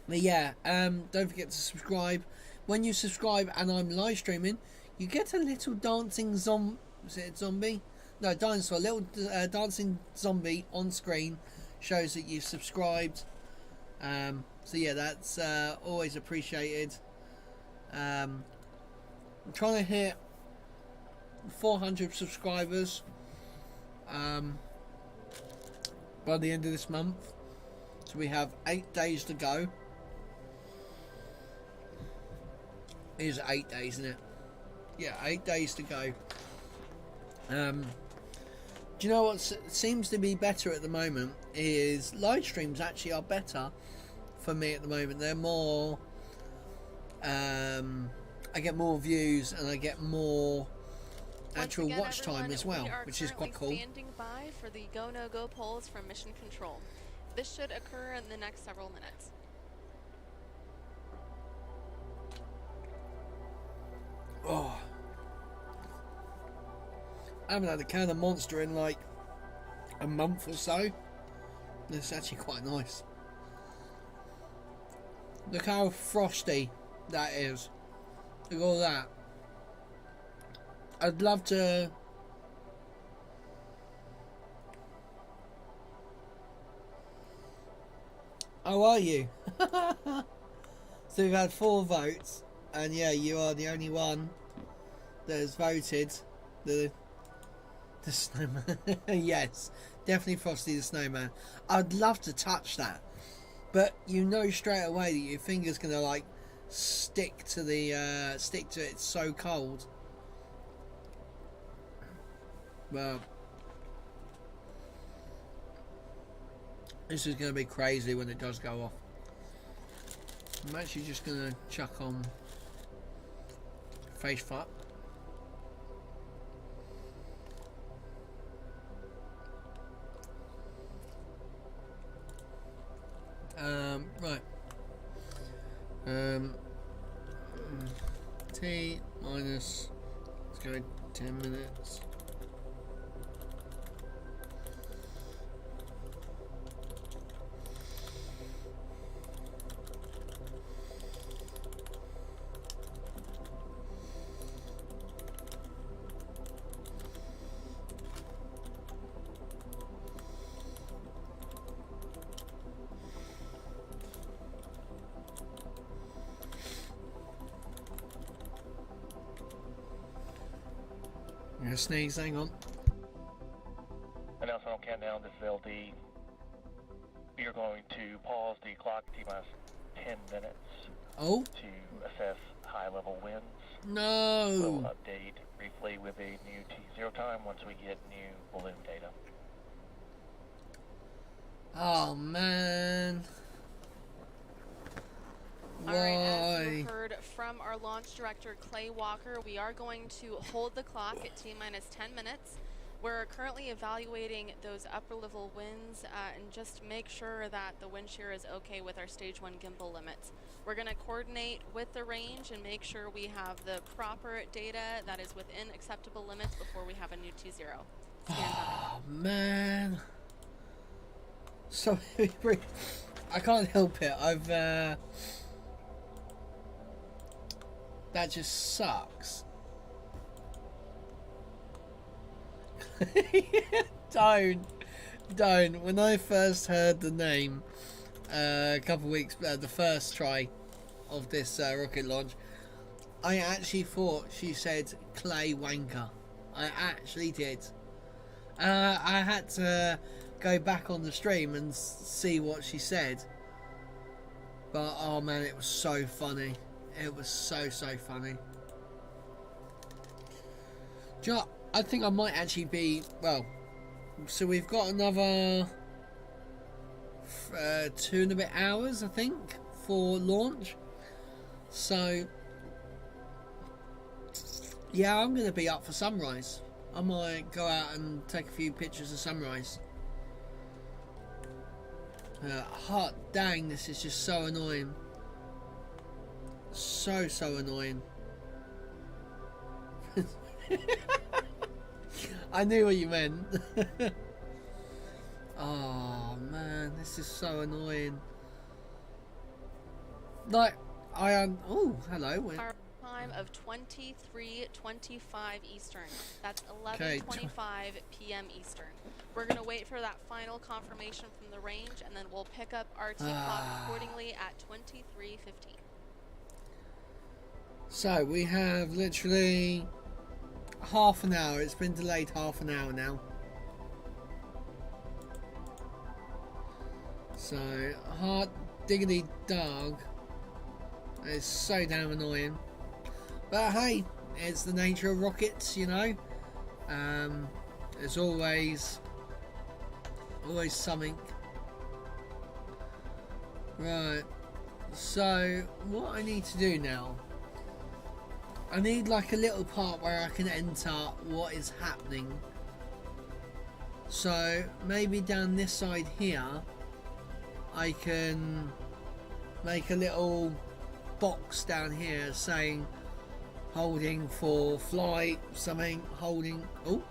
But yeah, don't forget to subscribe. When you subscribe and I'm live streaming, you get a little dancing zombie? No, dinosaur. A little dancing zombie on screen shows that you've subscribed. So yeah, that's always appreciated. I'm trying to hit 400 subscribers by the end of this month. So we have 8 days to go. It is 8 days, isn't it? Yeah, 8 days to go. Do you know what seems to be better at the moment is live streams actually are better for me at the moment. They're more I get more views and I get more actual Once again, watch time everyone, as well, we are which is quite cool. currently standing by for the go no go polls from Mission Control. This should occur in the next several minutes. Oh, I haven't had a can of Monster in like a month or so. It's actually quite nice. Look how frosty that is. Look at all that. I'd love to... How are you? So we've had 4 votes, and yeah, you are the only one that has voted. The snowman. Yes, definitely Frosty the Snowman. I'd love to touch that, but you know straight away that your finger's gonna like stick to the stick to it. It's so cold. Well, this is gonna be crazy when it does go off. I'm actually just gonna chuck on face flap. Right. T minus, let's go 10 minutes. I'm gonna sneeze, hang on. Announcement on countdown, this is LD. We are going to pause the clock at T-minus 10 minutes Oh, to assess high-level winds. We'll no! update briefly with a new T0 time once we get new balloon data. Oh man. Alright, as Why? you heard from our launch director, Clay Walker, we are going to hold the clock at T-minus 10 minutes. We're currently evaluating those upper level winds and just make sure that the wind shear is okay with our stage 1 gimbal limits. We're going to coordinate with the range and make sure we have the proper data that is within acceptable limits before we have a new T0. Stand by. Oh man. So I can't help it. That just sucks. Don't. When I first heard the name a couple of weeks, the first try of this rocket launch, I actually thought she said Clay Wanker. I actually did. I had to go back on the stream and see what she said. But oh man, it was so funny. It was so funny. Do you know, I think I might actually be, well, so we've got another 2 and a bit hours, I think, for launch. So yeah, I'm going to be up for sunrise. I might go out and take a few pictures of sunrise. Hot dang, this is just so annoying. So annoying. I knew what you meant. Oh man, this is so annoying. Like, oh, hello. Our time of 23:25 Eastern. That's 11:25 p.m. Eastern. We're going to wait for that final confirmation from the range, and then we'll pick up our T-clock accordingly at 23:15. So we have literally half an hour. It's been delayed half an hour now. So hot diggity dog. It's so damn annoying. But hey, it's the nature of rockets, you know. There's always something. Right. So what I need to do now, I need like a little part where I can enter what is happening. So maybe down this side here I can make a little box down here saying holding for flight, something, holding. Oh,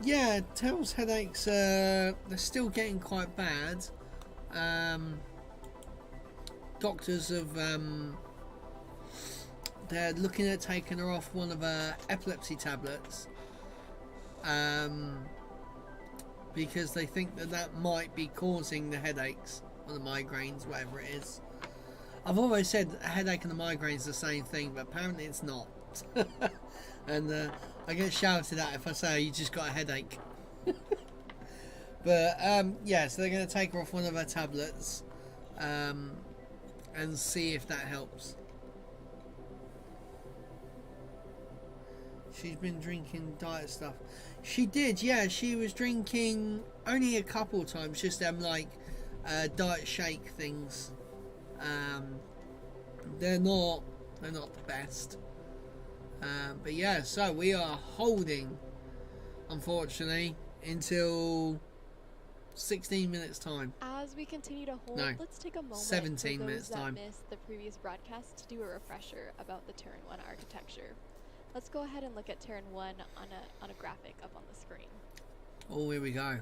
Yeah, Terrell's headaches, they're still getting quite bad. Doctors have, they're looking at taking her off one of her epilepsy tablets. Because they think that might be causing the headaches or the migraines, whatever it is. I've always said a headache and a migraine is the same thing, but apparently it's not. And I get shouted at if I say you just got a headache. But yeah, so they're going to take her off one of her tablets and see if that helps. She's been drinking diet stuff. She did, yeah. She was drinking only a couple times, just them like diet shake things. They're not the best. But yeah, so we are holding, unfortunately, until 16 minutes time. As we continue to hold, No, let's take a moment 17 for those minutes that time. missed the previous broadcast to do a refresher about the Terran 1 architecture. Let's go ahead and look at Terran 1 on a graphic up on the screen. Oh, here we go.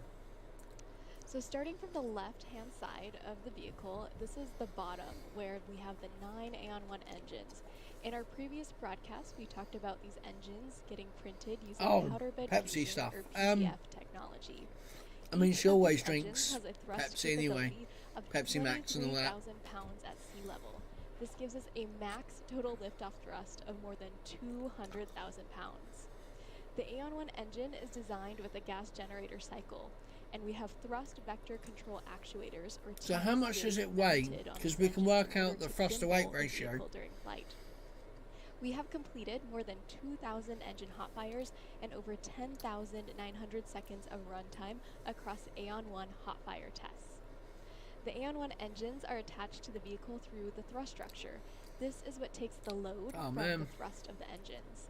So starting from the left-hand side of the vehicle, this is the bottom where we have the 9 Aeon 1 engines. In our previous broadcast, we talked about these engines getting printed using powder bed Pepsi fusion stuff. or PBF technology. I mean, Each she of always these drinks engines has a thrust Pepsi anyway. capability of Pepsi Max and all that. 23,000 pounds at sea level. This gives us a max total liftoff thrust of more than 200,000 pounds. The Aeon 1 engine is designed with a gas generator cycle, and we have thrust vector control actuators. Or So how much does it weigh? Because we can work out the thrust to weight ratio. During flight. We have completed more than 2,000 engine hot fires and over 10,900 seconds of runtime across Aeon 1 hot fire tests. The Aeon 1 engines are attached to the vehicle through the thrust structure. This is what takes the load from the thrust of the engines.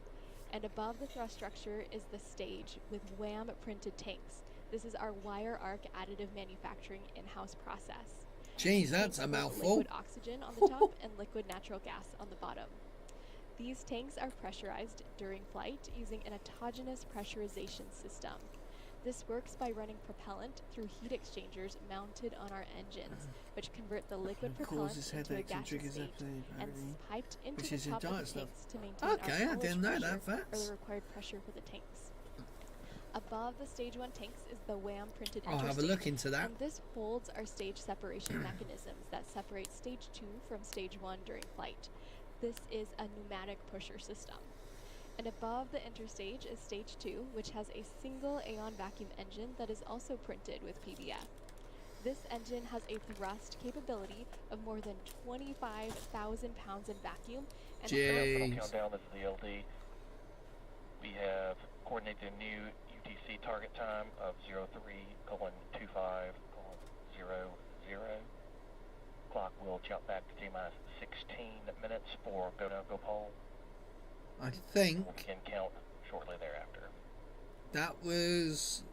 And above the thrust structure is the stage with WAM printed tanks. This is our wire arc additive manufacturing in-house process. Jeez, that's a mouthful. Liquid oxygen on the top and liquid natural gas on the bottom. These tanks are pressurized during flight using an autogenous pressurization system. This works by running propellant through heat exchangers mounted on our engines, which convert the liquid propellant into a gaseous state and piped into the top of the tanks to maintain our pressure or the required pressure for the tanks. Above the stage 1 tanks is the WAM printed I'll have a look into that. And this holds our stage separation mechanisms that separate stage 2 from stage 1 during flight. This is a pneumatic pusher system. And above the interstage is stage 2, which has a single Aeon vacuum engine that is also printed with PBF. This engine has a thrust capability of more than 25,000 pounds in vacuum. And countdown, this is the LD. We have coordinated a new UTC target time of 03:25:00. Clock will jump back to T-minus 16 minutes for go poll. I think we'll begin count shortly thereafter. That was...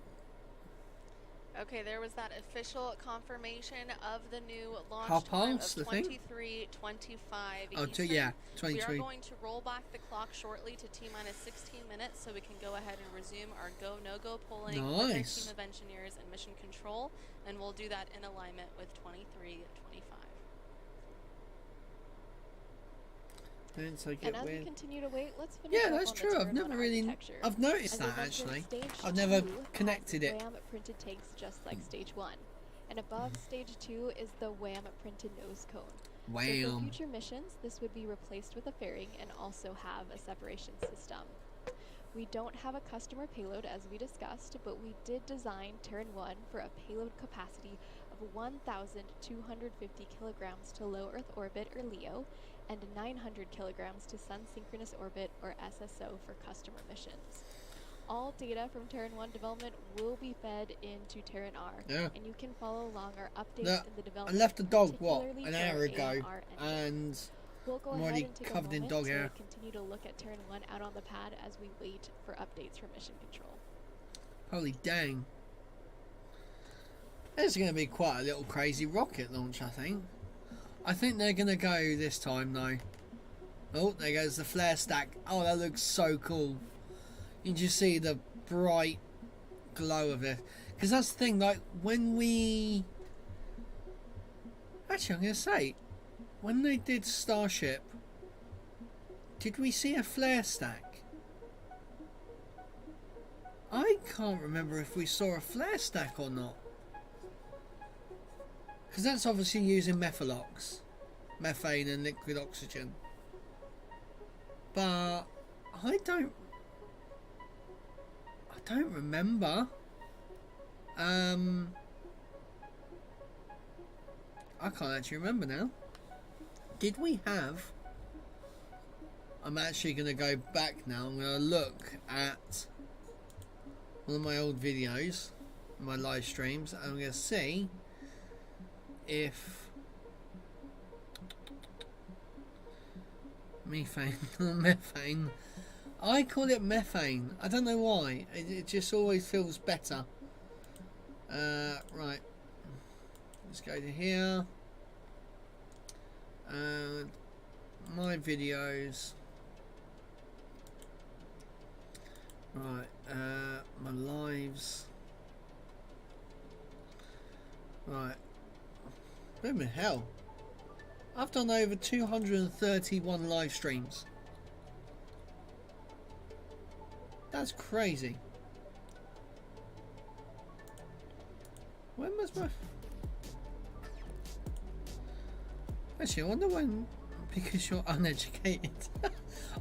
Okay, there was that official confirmation of the new launch time of 23:25 Eastern. Yeah, 23. We are going to roll back the clock shortly to T-minus 16 minutes so we can go ahead and resume our go, no-go polling with our team of engineers and mission control, and we'll do that in alignment with 23:25. And as we continue to wait, let's finish Yeah, that's true. I've never really... I've noticed that, actually. I've never connected it. WAM printed tanks just like stage 1. And above stage 2 is the WAM printed nose cone. So for future missions, this would be replaced with a fairing and also have a separation system. We don't have a customer payload as we discussed, but we did design Terran 1 for a payload capacity of 1,250 kilograms to low Earth orbit or LEO, and 900 kilograms to Sun Synchronous Orbit or SSO for customer missions. All data from Terran 1 development will be fed into Terran R, and you can follow along our updates in the development. I left the dog, an hour ago, and we'll go I'm ahead already and take covered a in moment dog to hair. continue to look at Terran 1 out on the pad as we wait for updates from mission control. Holy dang. There's going to be quite a little crazy rocket launch, I think. I think they're going to go this time, though. Oh, there goes the flare stack. Oh, that looks so cool. You can just see the bright glow of it. Because that's the thing, like, when we... Actually, I'm going to say, when they did Starship, did we see a flare stack? I can't remember if we saw a flare stack or not. Because that's obviously using methalox, methane and liquid oxygen. But I don't remember. I can't actually remember now. Did we have... I'm actually going to go back now. I'm going to look at one of my old videos, my live streams. I'm going to see if methane methane, I call it methane. I don't know why. It just always feels better. Right, let's go to here. My videos. Right, my lives. Right. Blooming hell. I've done over 231 live streams. That's crazy. When was my... Actually, I wonder when... Because you're uneducated.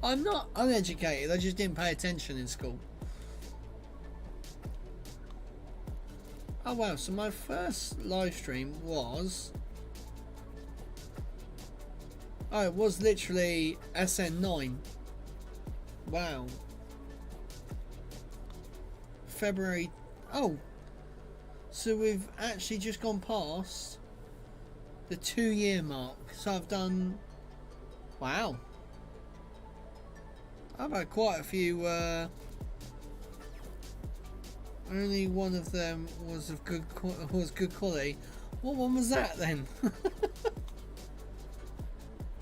I'm not uneducated, I just didn't pay attention in school. Oh wow, so my first live stream was... Oh, it was literally SN9. Wow. February... Oh! So we've actually just gone past the 2-year mark. So I've done... Wow. I've had quite a few... Only one of them was of good quality. What one was that then?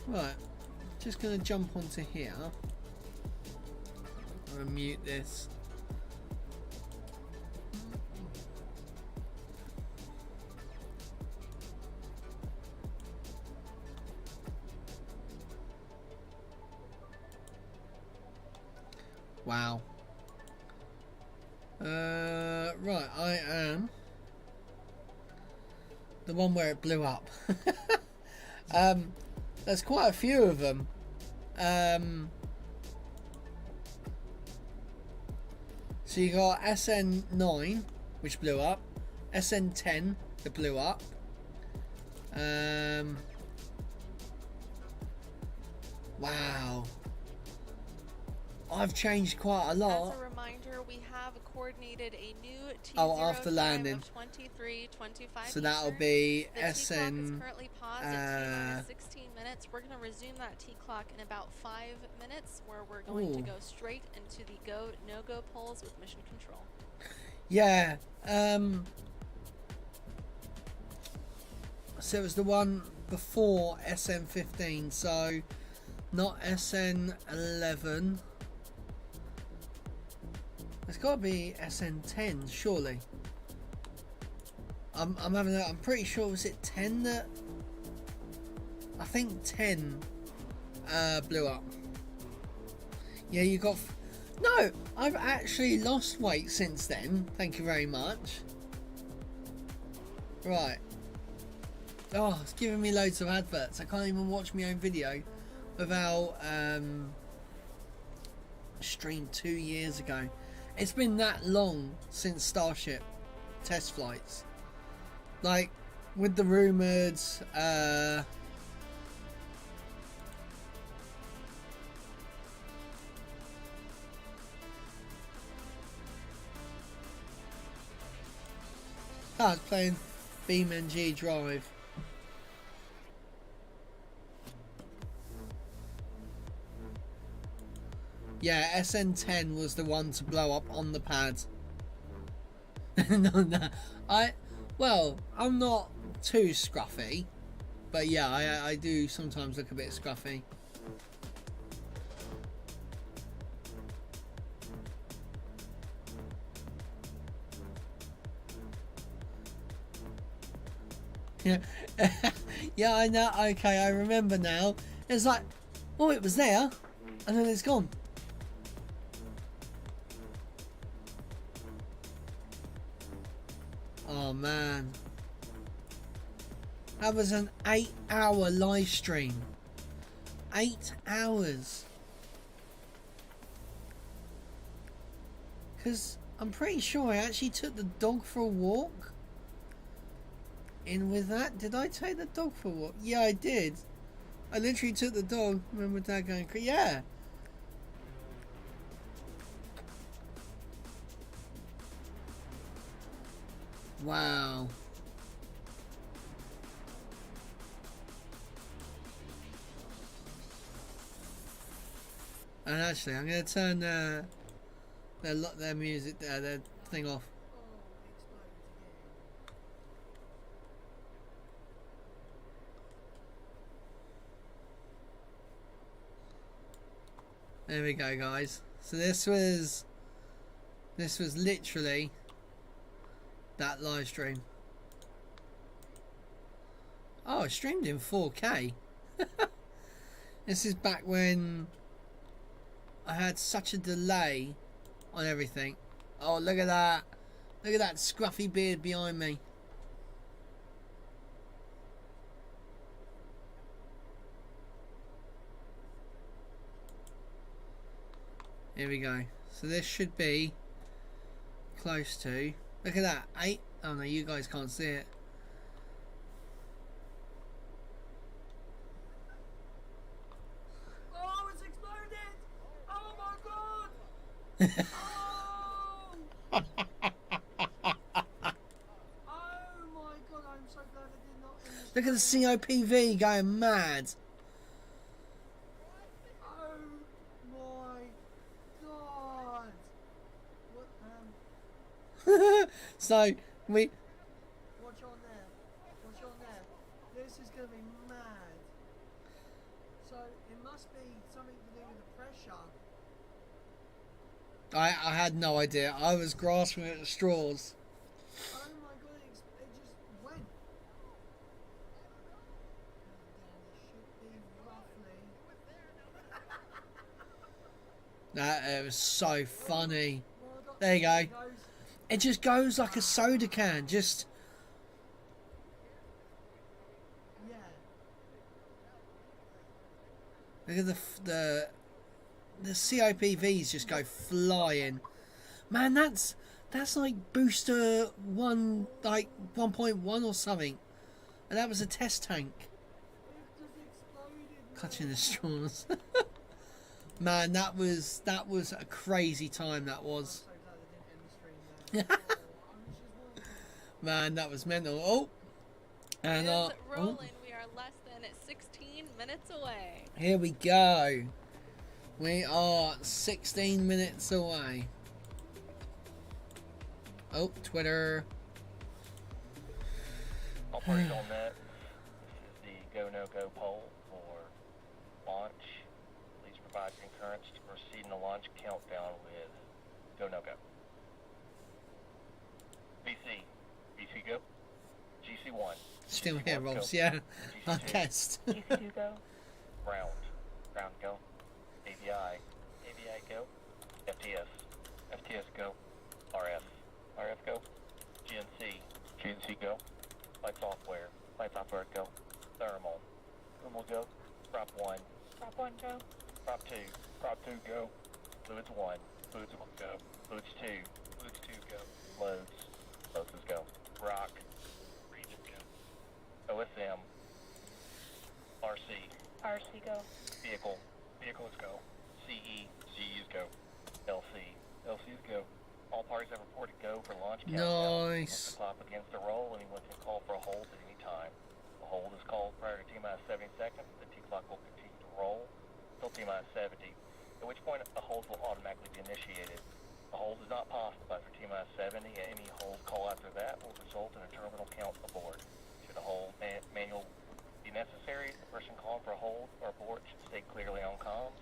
Right, just going to jump onto here. I'm going to mute this. Wow. Right, I am the one where it blew up. There's quite a few of them. So you got SN9, which blew up, SN10 that blew up. Wow. I've changed quite a lot. As a reminder, we have coordinated a new T0 after landing. Of 23:25. So that'll be the SN. T clock is currently paused at T 16 minutes. We're going to resume that T clock in about 5 minutes, where we're going to go straight into the go no go polls with mission control. Yeah. So it was the one before SN15. So not SN11. It's got to be SN10, surely. I'm pretty sure, was it 10 that... I think 10 blew up. Yeah, you got... No, I've actually lost weight since then. Thank you very much. Right. Oh, it's giving me loads of adverts. I can't even watch my own video without... streamed 2 years ago. It's been that long since Starship test flights. Like, with the rumoured... I was playing BeamNG Drive. Yeah, SN10 was the one to blow up on the pad. No, well, I'm not too scruffy, but yeah, I do sometimes look a bit scruffy. Yeah, yeah, I know. Okay, I remember now. It's like, oh, it was there, and then it's gone. Oh man, that was an 8-hour live stream. 8 hours. Because I'm pretty sure I actually took the dog for a walk. In with that, did I take the dog for a walk? Yeah, I did. I literally took the dog. Remember Dad going, yeah. Wow. And actually, I'm going to turn their music, their thing off. There we go, guys. So this was literally that live stream. Oh, it streamed in 4K. This is back when I had such a delay on everything. Oh, look at that. Look at that scruffy beard behind me. Here we go. So this should be close to. Look at that. 8. Oh no, you guys can't see it. Oh, it's exploded! Oh my god! Oh! Oh my god, I'm so glad I did not. Look at the COPV going mad. Oh my god! What, So we. watch on there. Watch on there. This is gonna be mad. So it must be something to do with the pressure. I had no idea. I was grasping at the straws. Oh my god, it just went. It should be roughly. That it was so funny. Oh my god, There you go. it goes. It just goes like a soda can. Just. Yeah. Look at the COPVs just go flying. Man, that's like booster 1, like 1.1 or something. And that was a test tank. It just exploded. Clutching the straws. Man, that was a crazy time that was. So glad I didn't end the stream there. Oh, I was just wondering. Man, that was mental. Oh. And It's rolling. We are less than 16 minutes away. here we go. We are 16 minutes away. Oh, Twitter. All parties on net. This is the go-no-go poll for launch. Please provide concurrence to proceed in the launch countdown with go-no-go. VC. VC go. GC1. Still here, GC1 go. Robs. Yeah. I GC2. guessed. GC2 go. Ground. Ground go. AVI. AVI go. FTS. FTS go. RF. RF go. GNC. GNC go. Flight software. Flight software go. Thermal. Thermal go. Prop 1. Prop 1 go. Prop 2. Prop 2 go. Fluids 1. Fluids 1 go. Fluids 2. Fluids 2 go. Loads. Loads go. Rock. Region go. OSM. RC. RC go. Vehicle. Vehicles go. CE. CEs go. LC. LCs go. All parties have reported go for launch countdown. Once Nice. the clock begins to roll, anyone can call for a hold at any time. A hold is called prior to T-minus 70 seconds. The T-clock will continue to roll until T-minus 70, at which point a hold will automatically be initiated. A hold is not possible after T-minus 70, and any hold call after that will result in a terminal count abort. Should a hold manual be necessary, the person calling for a hold or abort should state clearly on comms,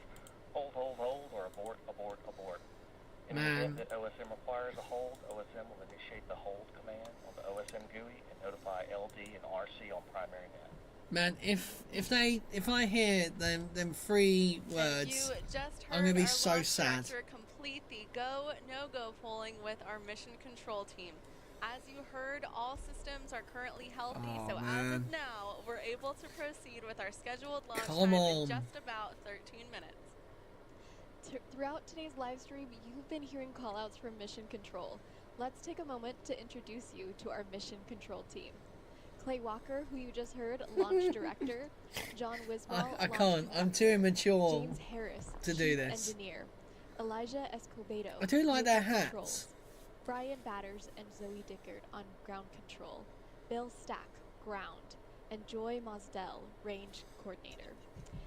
hold, hold, hold, or abort, abort, abort. In the Man. event that OSM requires a hold, OSM will initiate the hold command on the OSM GUI and notify LD and RC on primary net. Man, if I hear them three words, You just heard I'm gonna be our so launch sad. director complete the go, no-go polling with our mission control team. As you heard, all systems are currently healthy, Oh, so as man. of now, we're able to proceed with our scheduled launch Come time on. in just about 13 minutes. Throughout today's live stream, you've been hearing callouts from Mission Control. Let's take a moment to introduce you to our Mission Control team. Clay Walker, who you just heard, Launch Director. John Wiswell, I Launch can't. I'm too Conductor. immature. James Harris, to Chief do this. Engineer. Elijah Escobedo. I do like their Vehicle hats. Controls. Brian Batters and Zoe Dickard on ground control. Bill Stack, ground. And Joy Mosdell, range coordinator.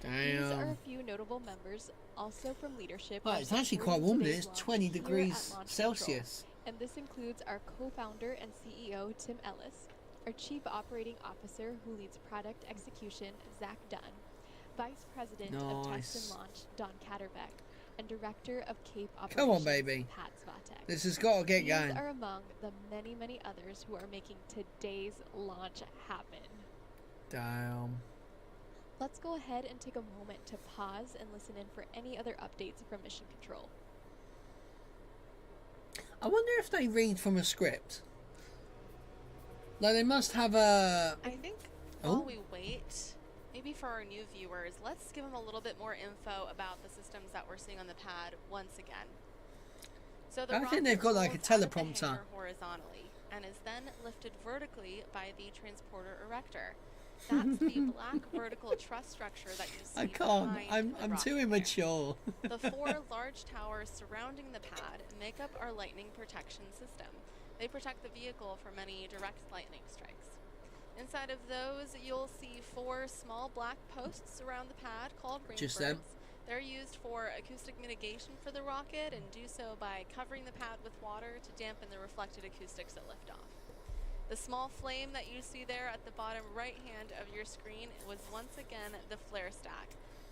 These are Damn. a few notable members, also from leadership. Well, are it's actually supporting quite warm. today's It's launch 20 here at degrees Launch Celsius. Control. And this includes our co-founder and CEO, Tim Ellis, our Chief Operating Officer, who leads product execution, Zach Dunn, Vice President of Test Nice. and Launch, Don Katterbeck, and Director of Cape Operations, Come on, baby. Pat Svatek. This has got to get These going. are among the many, many others who are making today's launch happen. Damn. Let's go ahead and take a moment to pause and listen in for any other updates from Mission Control. I wonder if they read from a script. Like, they must have a... I think Oh. while we wait, maybe for our new viewers, let's give them a little bit more info about the systems that we're seeing on the pad once again. So the I think rocket they've got, like, a rolls out of the teleprompter. hangar horizontally and is then lifted vertically by the transporter erector. That's the black vertical truss structure that you see I can't. behind the I'm rocket too there. immature. The 4 large towers surrounding the pad make up our lightning protection system. They protect the vehicle from any direct lightning strikes. Inside of those, you'll see 4 small black posts around the pad called Just rainbirds. them. They're used for acoustic mitigation for the rocket and do so by covering the pad with water to dampen the reflected acoustics at liftoff. The small flame that you see there at the bottom right hand of your screen was once again the flare stack.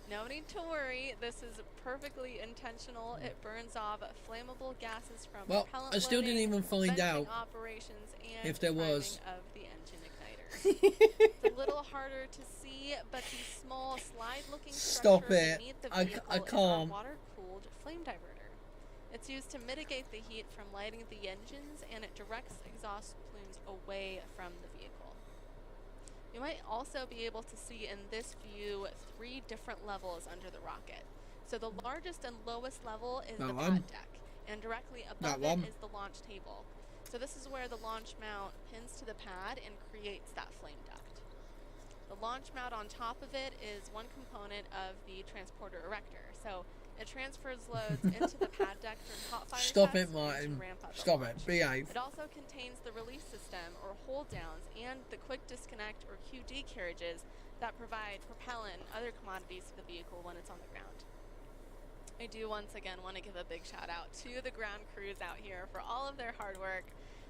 No need to worry, this is perfectly intentional. It burns off flammable gases from Well, propellant I still didn't loading, even find venting out operations, and if there was. priming of the engine igniters. It's a little harder to see, but the small slide-looking Stop structure it. beneath the I vehicle is our can't. water-cooled flame diverter. It's used to mitigate the heat from lighting the engines, and it directs exhaust plumes away from the vehicle. You might also be able to see in this view 3 different levels under the rocket. So the largest and lowest level is That the one. pad deck, and directly That above it one. is the launch table. So this is where the launch mount pins to the pad and creates that flame duct. The launch mount on top of it is one component of the transporter erector. So it transfers loads into the pad deck during hot fire Stop tests it, and to Martin. ramp up the Stop launch. it. Behave. It also contains the release system, or hold downs, and the quick disconnect, or QD carriages, that provide propellant and other commodities to the vehicle when it's on the ground. I do once again want to give a big shout out to the ground crews out here for all of their hard work.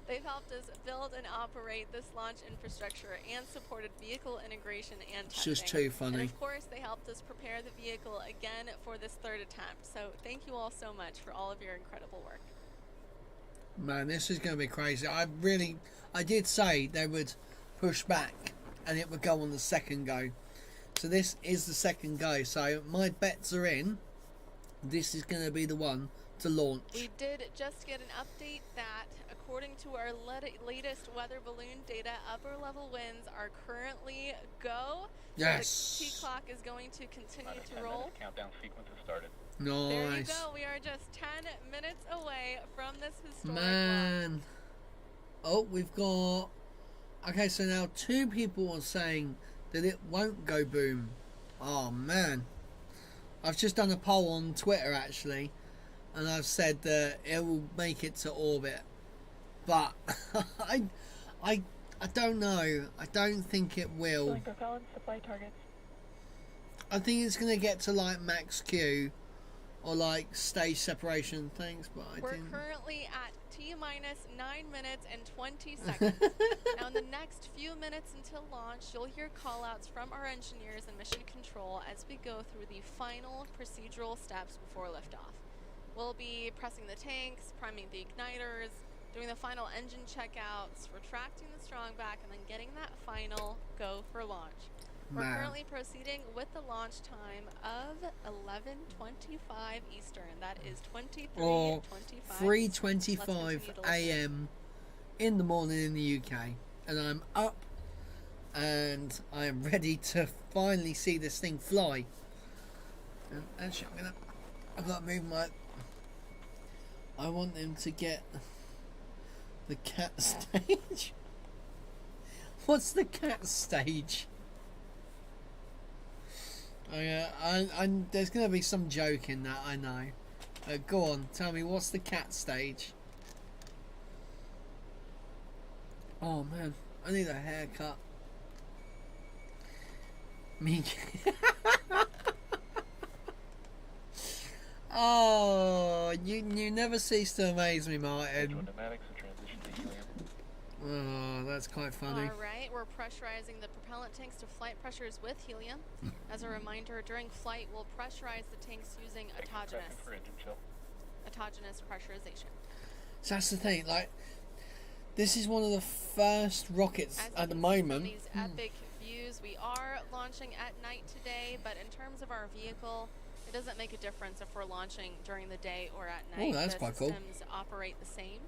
They've helped us build and operate this launch infrastructure and supported vehicle integration and It's testing. just too funny. And of course, they helped us prepare the vehicle again for this 3rd attempt. So thank you all so much for all of your incredible work. Man, this is going to be crazy. I did say they would push back and it would go on the second go. So this is the second go. So my bets are in. This is going to be the one to launch. We did just get an update that, according to our latest weather balloon data, upper level winds are currently go. Yes. So the T-clock is going to continue to roll. Countdown sequence has started. There you Nice. go. We are just 10 minutes away from this historic launch. Man. Oh, we've got... Okay, so now 2 people are saying that it won't go boom. Oh, man. I've just done a poll on Twitter, actually. And I've said that it will make it to orbit. But I don't know. I don't think it will. propellant supply targets. I think it's going to get to like max Q. Or like stage separation things. But I We're think... currently at T-minus 9 minutes and 20 seconds. Now in the next few minutes until launch, you'll hear call-outs from our engineers and mission control as we go through the final procedural steps before liftoff. We'll be pressing the tanks, priming the igniters, doing the final engine checkouts, retracting the strong back, and then getting that final go for launch. We're Man. currently proceeding with the launch time of 11:25 Eastern. That is Or 23:25. 3:25 a.m. in the morning in the UK, and I'm up and I am ready to finally see this thing fly. And actually, I've got to move my. I want them to get the cat stage. What's the cat stage? There's going to be some joke in that, I know. Go on, tell me, what's the cat stage? Oh man, I need a haircut. Me. Oh, you never cease to amaze me, Martin. Pneumatics and transition to helium. Oh, that's quite funny. Alright, we're pressurizing the propellant tanks to flight pressures with helium. As a reminder, during flight, we'll pressurize the tanks using autogenous For engine chill. pressurization. So that's the thing, like, this is one of the first rockets As you at the can see from moment. these epic views, we are launching at night today, but in terms of our vehicle, it doesn't make a difference if we're launching during the day or at night. Oh, that's the quite cool. systems operate the same.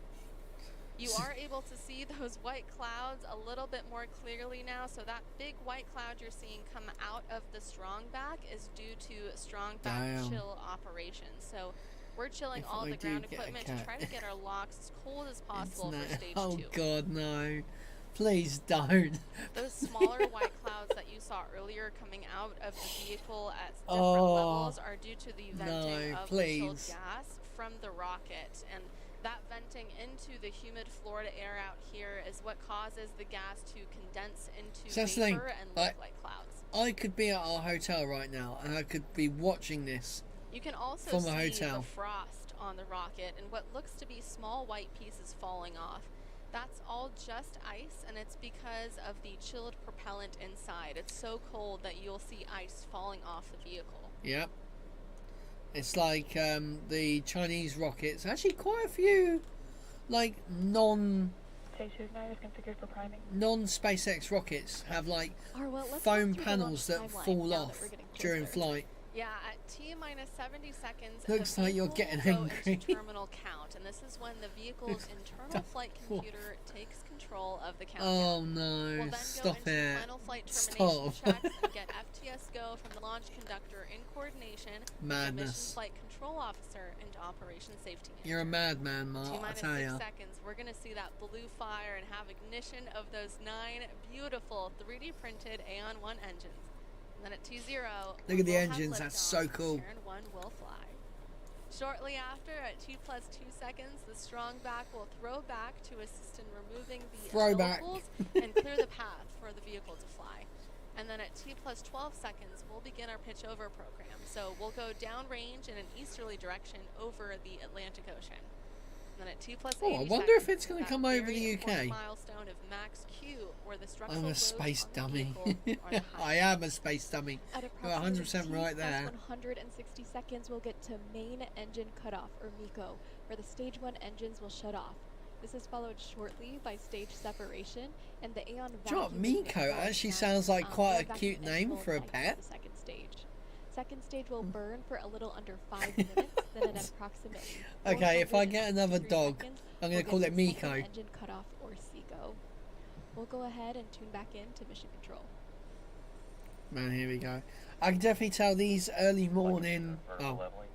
You are able to see those white clouds a little bit more clearly now. So that big white cloud you're seeing come out of the strong back is due to strong back Damn. chill operations. So we're chilling If all I the do ground get a equipment to cat. try to get our locks as cold as possible It's for no- stage oh 2. God, no! Please don't. Those smaller white clouds that you saw earlier coming out of the vehicle at different Oh, levels are due to the venting no, of the chilled please. gas from the rocket. And that venting into the humid Florida air out here is what causes the gas to condense into So that's the thing, vapor and like- look like clouds. I could be at our hotel right now, and I could be watching this. You can also From see a hotel. the frost on the rocket and what looks to be small white pieces falling off. That's all just ice, and it's because of the chilled propellant inside. It's so cold that you'll see ice falling off the vehicle. Yep. It's like the Chinese rockets. Actually, quite a few, like Stage 2 igniters configured for priming. non-SpaceX rockets have like Arwa, let's foam go through the panels that launch timeline fall now that off we're getting during closer. flight. Yeah, at T-minus 70 seconds, Looks the like you're vehicle getting will go angry. into terminal count, and this is when the vehicle's internal flight computer takes control of the countdown. Oh no! We'll then Stop go into it! final flight termination Stop! checks and get FTS go from the launch conductor in coordination with the mission Madness! flight control officer and operation safety manager. You're a madman, Mark. I T-minus tell 6 ya. seconds, we're going to see that blue fire and have ignition of those 9 beautiful 3D printed Aeon 1 engines. And then at T0, Look at the we'll have engines, that's liftoff, so cool. Terran 1 will fly. Shortly after, at T+2 seconds, the strong back will throw back to assist in removing the Throwback. umbilicals and clear the path for the vehicle to fly. And then at T+12 seconds, we'll begin our pitch over program. So we'll go downrange in an easterly direction over the Atlantic Ocean. And then at T+80 Oh, I wonder if it's going to that come over very the important UK. milestone of max Q, where the structural I'm a loads space on the dummy. vehicle are the I highest. am a space dummy. At You're approximately 100% right T there. plus 160 seconds, we'll get to main engine cutoff, or MECO, where the stage 1 engines will shut off. This is followed shortly by stage separation, and the Aeon Vac. Do you know what, Miko actually sounds like quite a cute name for a pet. The second stage. Second stage will burn for a little under 5 minutes, then at approximately. Okay, if I get 463 another dog, seconds, I'm we'll going to call get it to Miko. second engine cutoff, or SECO. We'll go ahead and tune back in to mission control. Man, here we go. I can definitely tell these early morning. Vertical Oh, leveling.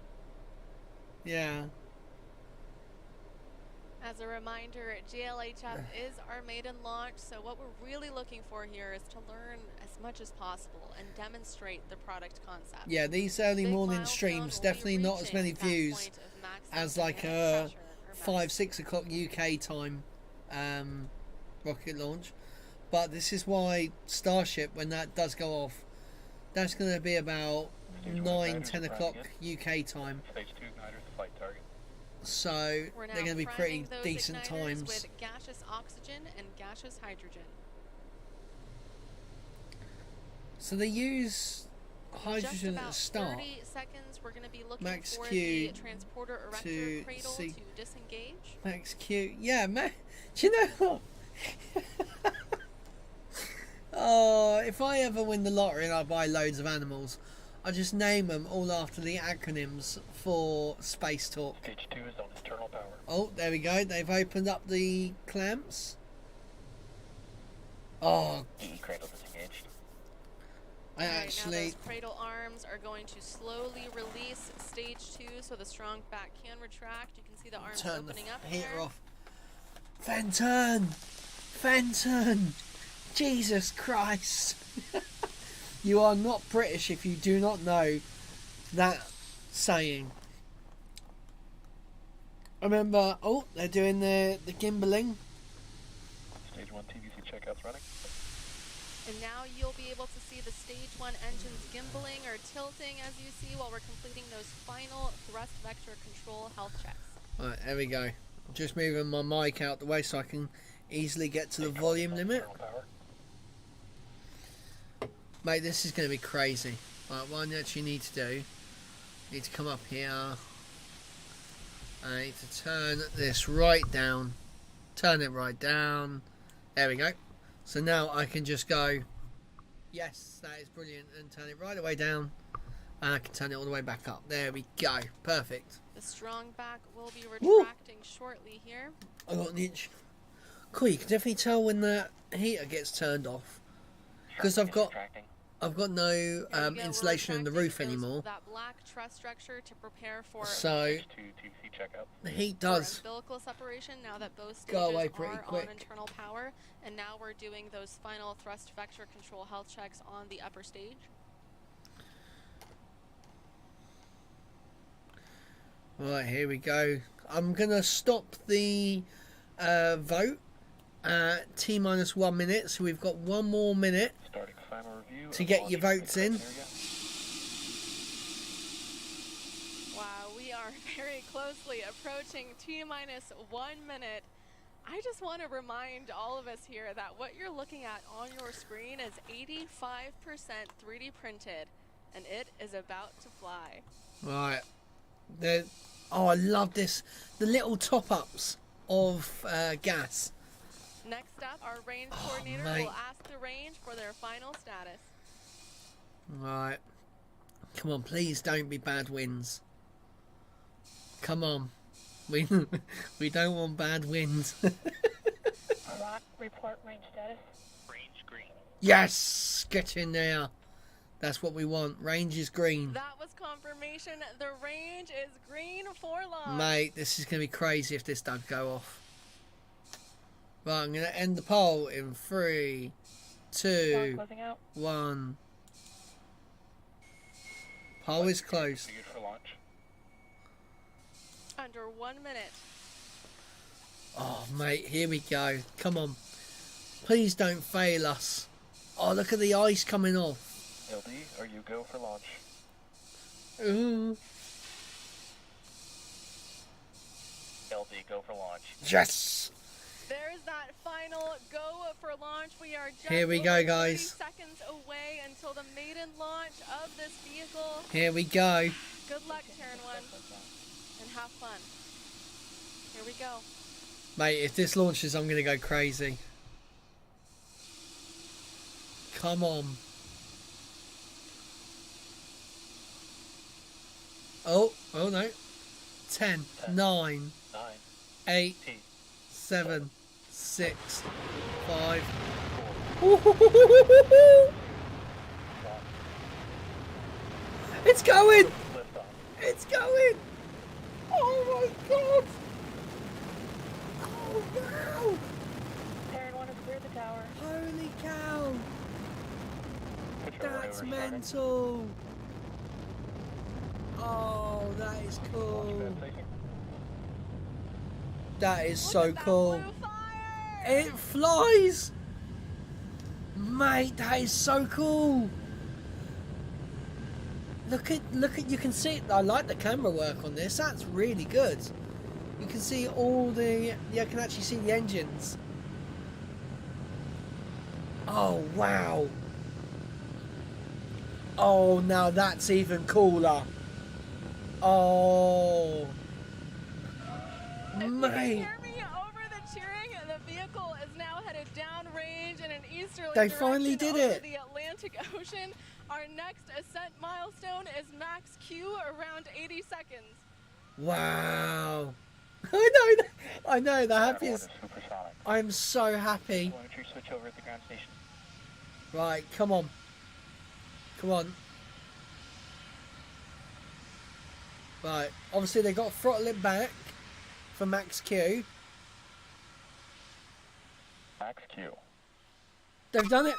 yeah. As a reminder, GLHF is our maiden launch, so what we're really looking for here is to learn as much as possible and demonstrate the product concept. Yeah, these early Big morning milestone streams, will be definitely not as reaching many that views point of maximum as like dynamic a pressure, or 5, max 6 o'clock UK time rocket launch. But this is why Starship, when that does go off, that's going to be about Stage 1 9, igniters 10 are o'clock priming UK time. Stage 2 igniters to flight target. So We're now they're going to be priming pretty those decent igniters times. with gaseous oxygen and gaseous hydrogen. So they use hydrogen just at about the start. 30 seconds, we're going to be looking Max for Q the transporter erector to cradle see- to disengage. Max Q. Yeah, man. Do you know what? Oh, if I ever win the lottery and I buy loads of animals, I just name them all after the acronyms for Space Talk. Stage 2 is on internal power. Oh, there we go. They've opened up the clamps. Oh, DE cradle disengaged. I Right, now actually... those cradle arms are going to slowly release stage 2, so the strong back can retract. You can see the arms Turn the opening up heater there. off. Fenton! Fenton! Jesus Christ! You are not British if you do not know that saying. I remember... Oh, they're doing the gimbaling. Stage 1 TVC checkouts running. And now you'll be able to see the stage 1 engines gimbaling or tilting as you see while we're completing those final thrust vector control health checks. Right, there we go. I'm just moving my mic out the way so I can easily get to the volume limit. Internal power. Mate, this is going to be crazy. Right, what I actually need to do, I need to come up here. I need to turn this right down. Turn it right down. There we go. So now I can just go, yes, that is brilliant, and turn it right the way down. And I can turn it all the way back up. There we go. Perfect. The strong back will be retracting shortly here. I got an inch. Cool, you can definitely tell when the heater gets turned off. Because I've got no Here we go, insulation we're in the retracting roof those- anymore. That black truss structure to prepare for So Stage 2 TVC checkout. the heat for does umbilical separation now that both stages go away pretty are quick. on internal power. And now we're doing those final thrust vector control health checks on the upper stage. Right, here we go. I'm going to stop the vote at T-1 minute. So we've got 1 more minute Starting final review. to of get launch your votes in. criteria. Wow, we are very closely approaching T-1 minute. I just want to remind all of us here that what you're looking at on your screen is 85% 3D printed, and it is about to fly. Right. Oh, I love this. The little top-ups of gas. Next up, our range coordinator mate. will ask the range for their final status. Right. Come on, please don't be bad winds. Come on. We don't want bad winds. Rock, report range status. Range green. Yes! Get in there. That's what we want. Range is green. That was confirmation. The range is green for launch. Mate, this is going to be crazy if this does go off. Right, I'm going to end the poll in 3, 2, Closing out. 1. Poll is closed. Figured for launch. Under 1 minute. Oh, mate, here we go. Come on. Please don't fail us. Oh, look at the ice coming off. LD, are you go for launch? Ooh. LD, go for launch. Yes! There's that final go for launch. We are just Here we go, over 30 guys. seconds away until the maiden launch of this vehicle. Here we go. Good luck, Terran 1, and have fun. Here we go. Mate, if this launches, I'm going to go crazy. Come on. Oh no. 10, 9, 9, 8, 8, 7, 6, 5. 4, It's going! lift off. It's going! Oh my god! Oh wow! Terran 1 has cleared the tower. Holy cow! Control That's maneuver starting. mental! Oh, that is cool. Launch pad taking. That is Look so at that cool. blue fire! It flies! Mate, that is so cool! Look at, you can see it. I like the camera work on this. That's really good. You can see all the, you can actually see the engines. Oh, wow. Oh, now that's even cooler. Oh. If you can Mate. hear me over the cheering, the vehicle is now headed downrange in an easterly They direction finally did over it. the Atlantic Ocean. Our next ascent milestone is max Q around 80 seconds. Wow. I know, the happiest. Supersonic. I'm so happy. Telemetry switch over at the ground station. Right, come on. Come on. Right, obviously they got to throttle it back for max Q. Max Q. They've done it.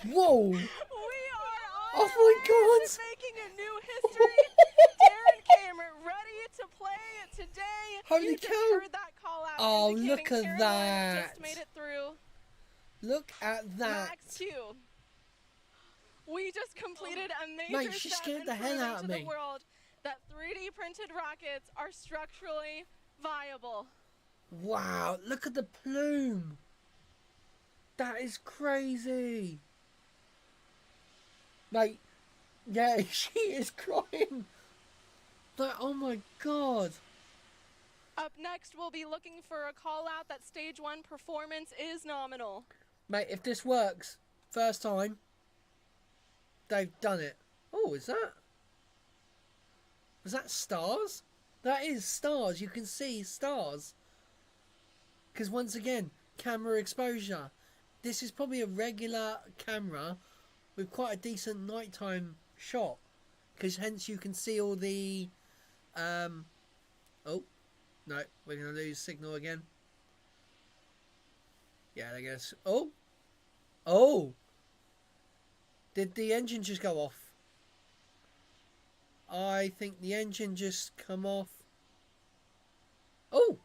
Whoa. We are on Oh my our way God. to making a new history. Terran came ready to play today. Holy you just cow. heard that call out. Oh, indicating look at Terran that. Just made it through. Look at that. Max Q. We just completed a major Mate, she step scared in the hell proving out to of the me. world that 3D printed rockets are structurally viable. Wow, look at the plume. That is crazy. Mate, yeah, she is crying. Like, oh my God. Up next, we'll be looking for a call out that stage 1 performance is nominal. Mate, if this works, first time, they've done it. Oh, is that? Was that stars? That is stars. You can see stars. Because once again, camera exposure. This is probably a regular camera with quite a decent nighttime shot. Because hence you can see all the... Oh, no, we're going to lose signal again. Yeah, I guess. Oh! Oh! Did the engine just go off? I think the engine just come off. Oh!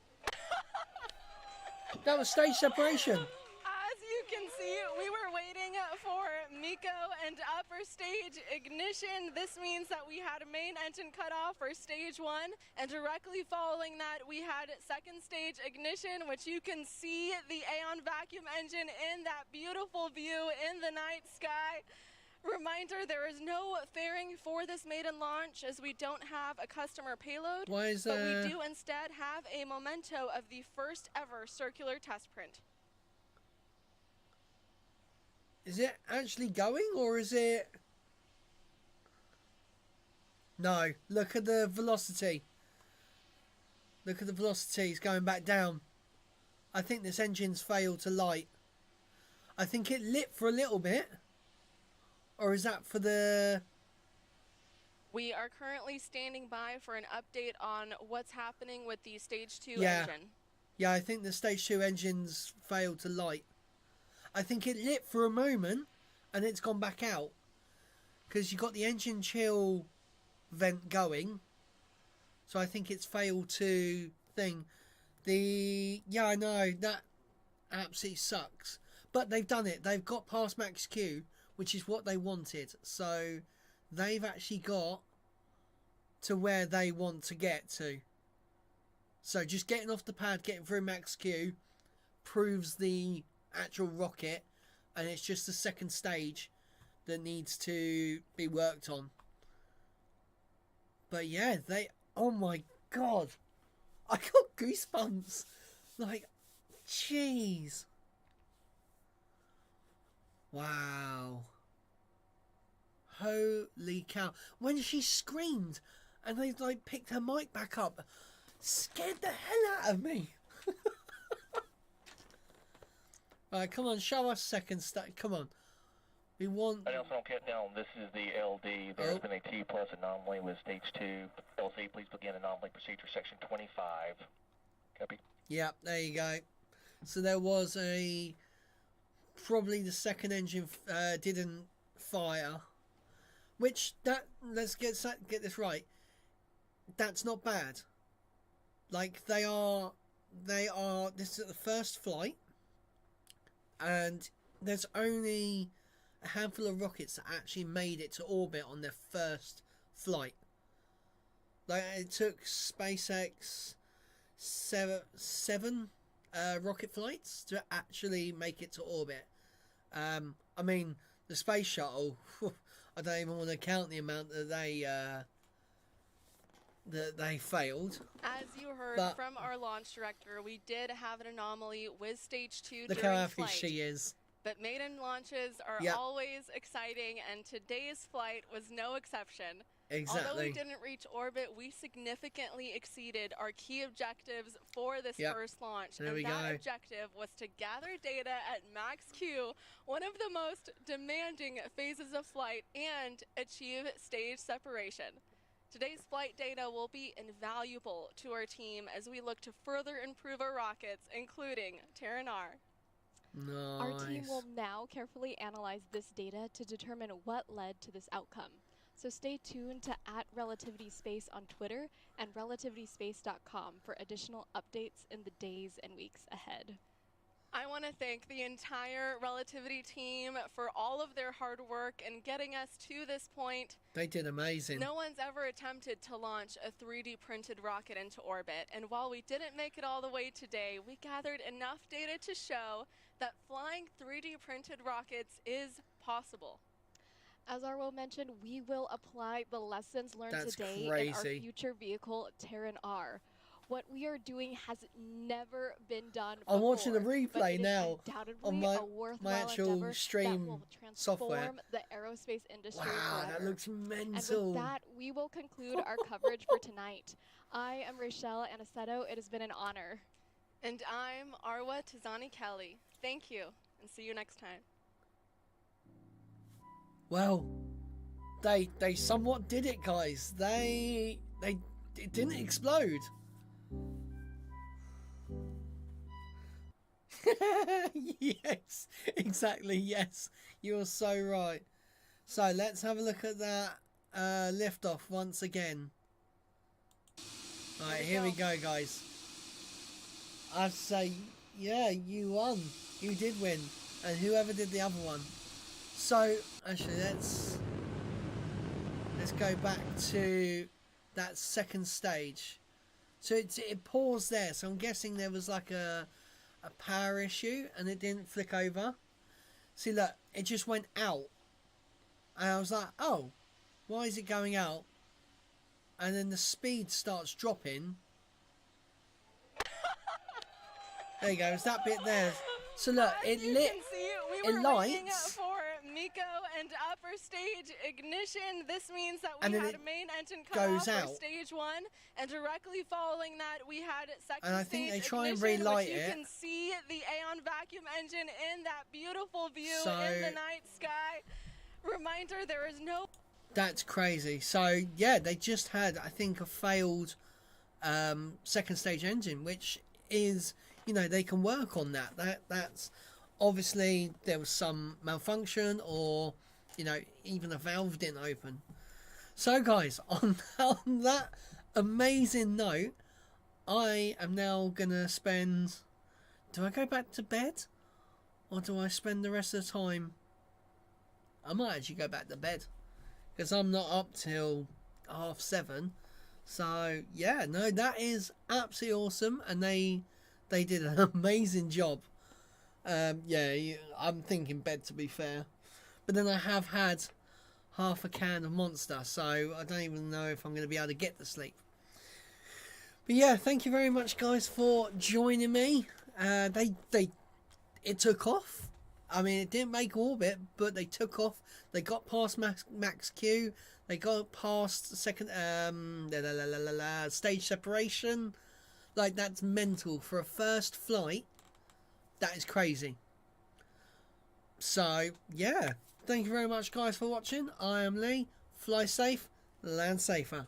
That was stage separation. As you can see, we were waiting for MECO and upper stage ignition. This means that we had a main engine cutoff for stage 1, and directly following that, we had second stage ignition, which you can see the Aeon vacuum engine in that beautiful view in the night sky. Reminder, there is no fairing for this maiden launch as we don't have a customer payload. Why is but we do instead have a memento of the first ever circular test print. Is it actually going, or is it... No, look at the velocity. Look at the velocity, it's going back down. I think this engine's failed to light. I think it lit for a little bit. Or is that for the... We are currently standing by for an update on what's happening with the stage 2 Yeah. engine. Yeah, I think the stage 2 engine's failed to light. I think it lit for a moment and it's gone back out. Because you got the engine chill vent going. So I think it's failed to thing. Yeah, I know, that absolutely sucks. But they've done it. They've got past max Q, which is what they wanted. So they've actually got to where they want to get to. So just getting off the pad, getting through max Q, proves the actual rocket, and it's just the second stage that needs to be worked on. But yeah, oh my God, I got goosebumps. Like, jeez. Wow. Holy cow. When she screamed and they like picked her mic back up, scared the hell out of me. Alright, come on, show us second stage. Come on. We want... I also don't count down. This is the LD. There's been a T plus anomaly with stage 2. LC, please begin anomaly procedure section 25. Copy. Yeah, there you go. So there was probably the second engine didn't fire, which let's get this right. That's not bad. Like they are. This is the first flight, and there's only a handful of rockets that actually made it to orbit on their first flight. Like it took SpaceX seven rocket flights to actually make it to orbit. I mean, the space shuttle, I don't even want to count the amount that they failed. As you heard But- from our launch director, we did have an anomaly with stage 2 Look how during happy flight. she is. But maiden launches are Yep. always exciting, and today's flight was no exception. Although Exactly. we didn't reach orbit, we significantly exceeded our key objectives for this Yep. first launch. There and we that go. objective was to gather data at max Q, one of the most demanding phases of flight, and achieve stage separation. Today's flight data will be invaluable to our team as we look to further improve our rockets, including Terran R. Nice. Our team will now carefully analyze this data to determine what led to this outcome. So stay tuned to @RelativitySpace on Twitter and relativityspace.com for additional updates in the days and weeks ahead. I want to thank the entire Relativity team for all of their hard work in getting us to this point. They did amazing. No one's ever attempted to launch a 3D printed rocket into orbit, and while we didn't make it all the way today, we gathered enough data to show that flying 3D printed rockets is possible. As Arwo mentioned, we will apply the lessons learned That's today in our crazy. future vehicle, Terran R. What we are doing has never been done I'm before. watching the but replay it is now undoubtedly on my a worthwhile actual endeavor stream that will software. transform the aerospace industry Wow, that forever. looks And mental. with that, we will conclude our coverage for tonight. I am Rachelle Aniceto. It has been an honor. And I'm Arwa Tizani Kelly. Thank you, and see you next time. Well, they somewhat did it, guys. It didn't explode. Yes, exactly. Yes, you're so right. So let's have a look at that liftoff once again. Right, here we go, guys. I'd say, yeah, you won. You did win, and whoever did the other one. So actually, let's go back to that second stage. So it paused there. So I'm guessing there was like a power issue, and it didn't flick over. See, look, it just went out, and I was like, oh, why is it going out? And then the speed starts dropping. There you go. It's that bit there. So look, it You lit. can see we it were waiting lights. for Miko and upper stage ignition. This means that we And then had it main engine cut goes off for out. stage 1, and directly following that we had second And I stage think they try and ignition, relight which you it. can see the Aeon vacuum engine in that beautiful view So- in the night sky. Reminder, there is no That's crazy. So yeah, they just had, I think, a failed second stage engine, which is, you know, they can work on that. That's obviously there was some malfunction, or, you know, even a valve didn't open. So guys, on that amazing note, I am now gonna spend. Do I go back to bed, or do I spend the rest of the time? I might actually go back to bed, because I'm not up till 7:30. So yeah, no, that is absolutely awesome, and they did an amazing job. Yeah, I'm thinking bed, to be fair, but then I have had half a can of Monster, so I don't even know if I'm going to be able to get to sleep. But yeah, thank you very much, guys, for joining me. It took off. I mean, it didn't make orbit, but they took off. They got past max Q. They got past second stage separation. Like, that's mental for a first flight. That is crazy. So yeah, thank you very much, guys, for watching. I am Lee. Fly safe, land safer.